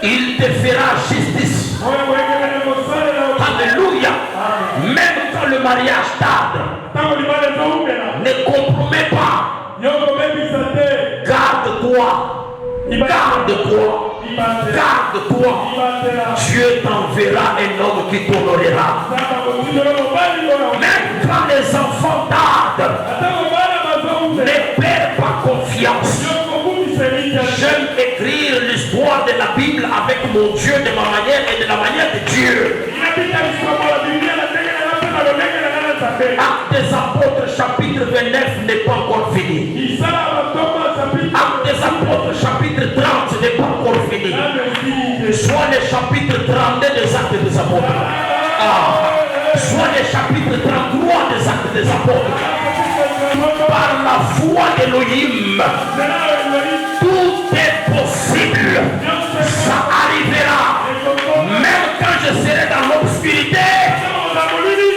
il te fera justice. Alléluia. Même quand le mariage tarde, ne compromets pas. Garde-toi. Garde-toi. Garde-toi. Dieu t'enverra un homme qui t'honorera. Même quand les enfants tardent, ne perds pas confiance. J'aime écrire l'histoire de la Bible avec mon Dieu de ma manière et de la manière de Dieu. Actes des Apôtres chapitre 29 n'est pas encore fini. Actes des Apôtres chapitre 30 n'est pas encore fini. Soit le chapitre 32 des Actes des Apôtres. Soit le chapitre 33 des Actes des Apôtres. Par la foi d'Élohim, tout est possible. Ça arrivera. Même quand je serai dans l'obscurité,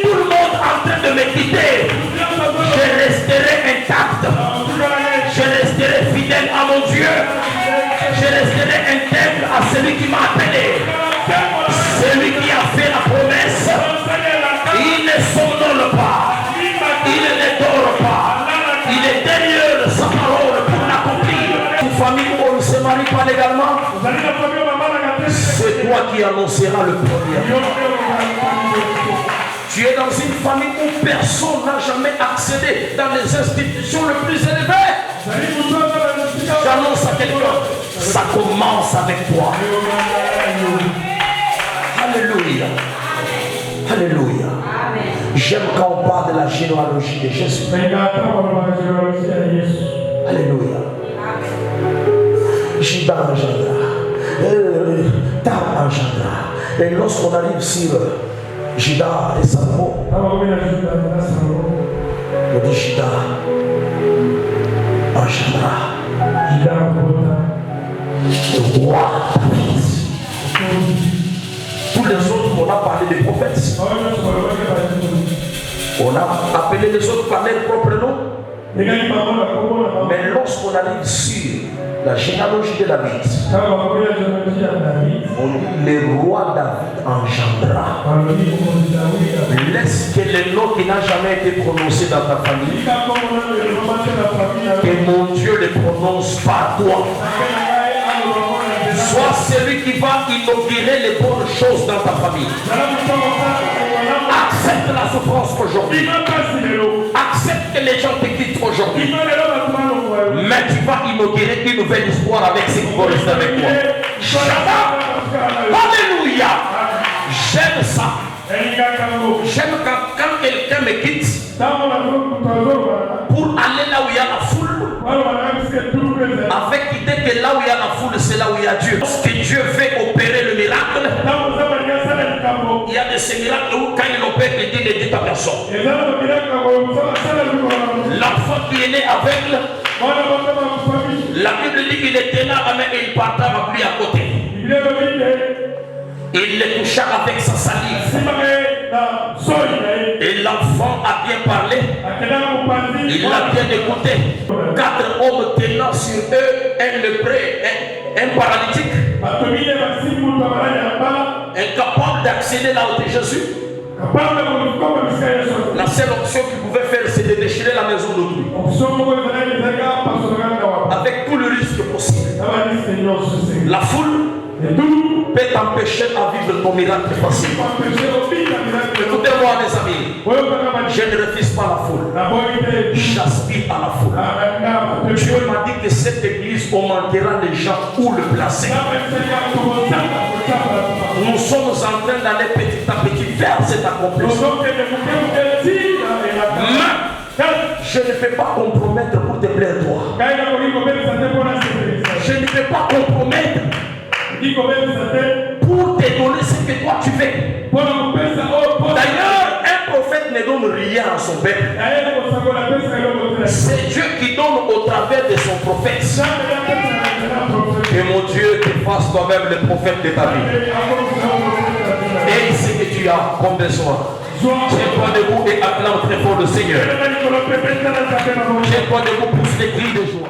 tout le monde en train de me quitter, je resterai intact. Je resterai fidèle à mon Dieu. Je resterai intègre à celui qui m'a appelé. Celui qui a fait la promesse, il ne somnole pas. Il ne dort pas. Il est derrière sa parole pour l'accomplir. Une famille où on ne se marie pas légalement, c'est toi qui annonceras le premier. Tu es dans une famille où personne n'a jamais accédé dans les institutions les plus élevées. J'annonce à quelqu'un, ça commence avec toi. Alléluia. Alléluia. J'aime quand on parle de la généalogie de Jésus. Alléluia. Judas engendra. Tam engendra. Et lorsqu'on arrive sur Judas et Salomon, on dit Judas engendra le roi David. Tous les autres, on a parlé des prophètes. On a appelé les autres par leur propre nom. Mais lorsqu'on arrive sur la généalogie de David, on dit le roi David engendra. Laisse que le nom qui n'a jamais été prononcé dans ta famille, que mon Dieu le prononce par toi. Sois celui qui va inaugurer les bonnes choses dans ta famille. Accepte la souffrance aujourd'hui. Accepte que les gens te quittent aujourd'hui. Mais tu vas inaugurer une nouvelle histoire avec ceux qui vont rester avec toi. Alléluia. J'aime ça. J'aime quand quelqu'un me quitte pour aller là où il y a la foule. Avec l'idée que là où il y a la foule, c'est là où il y a Dieu. Lorsque Dieu veut opérer le miracle, il y a de ces miracles où quand il opère, il dit ne dit à personne. L'enfant qui est né aveugle, la Bible dit qu'il était là, mais il partait avec lui à côté. Il le toucha avec sa salive. Il L'enfant a bien parlé. Il a bien écouté. 4 hommes tenant sur eux un lépreux, un paralytique, incapable d'accéder là où était Jésus. La seule option qu'il pouvait faire, c'est de déchirer la maison d'autrui. Avec tout le risque possible. La foule peut t'empêcher à vivre ton miracle facile. Écoutez-moi, mes amis. Je ne refuse pas la foule. J'aspire à la foule. Dieu m'a dit que cette église, on manquera les gens où le placer. Nous sommes en train d'aller petit à petit vers cet accomplissement. Mais je ne peux pas compromettre pour te plaire toi. Je ne peux pas compromettre pour te donner ce que toi tu veux. D'ailleurs, un prophète ne donne rien à son peuple. C'est Dieu qui donne au travers de son prophète. Que mon Dieu te fasse toi-même le prophète de ta vie. Et ce que tu as comme besoin. Tiens-toi debout et acclame très fort le Seigneur. Tiens-toi debout, pousse les cris de joie.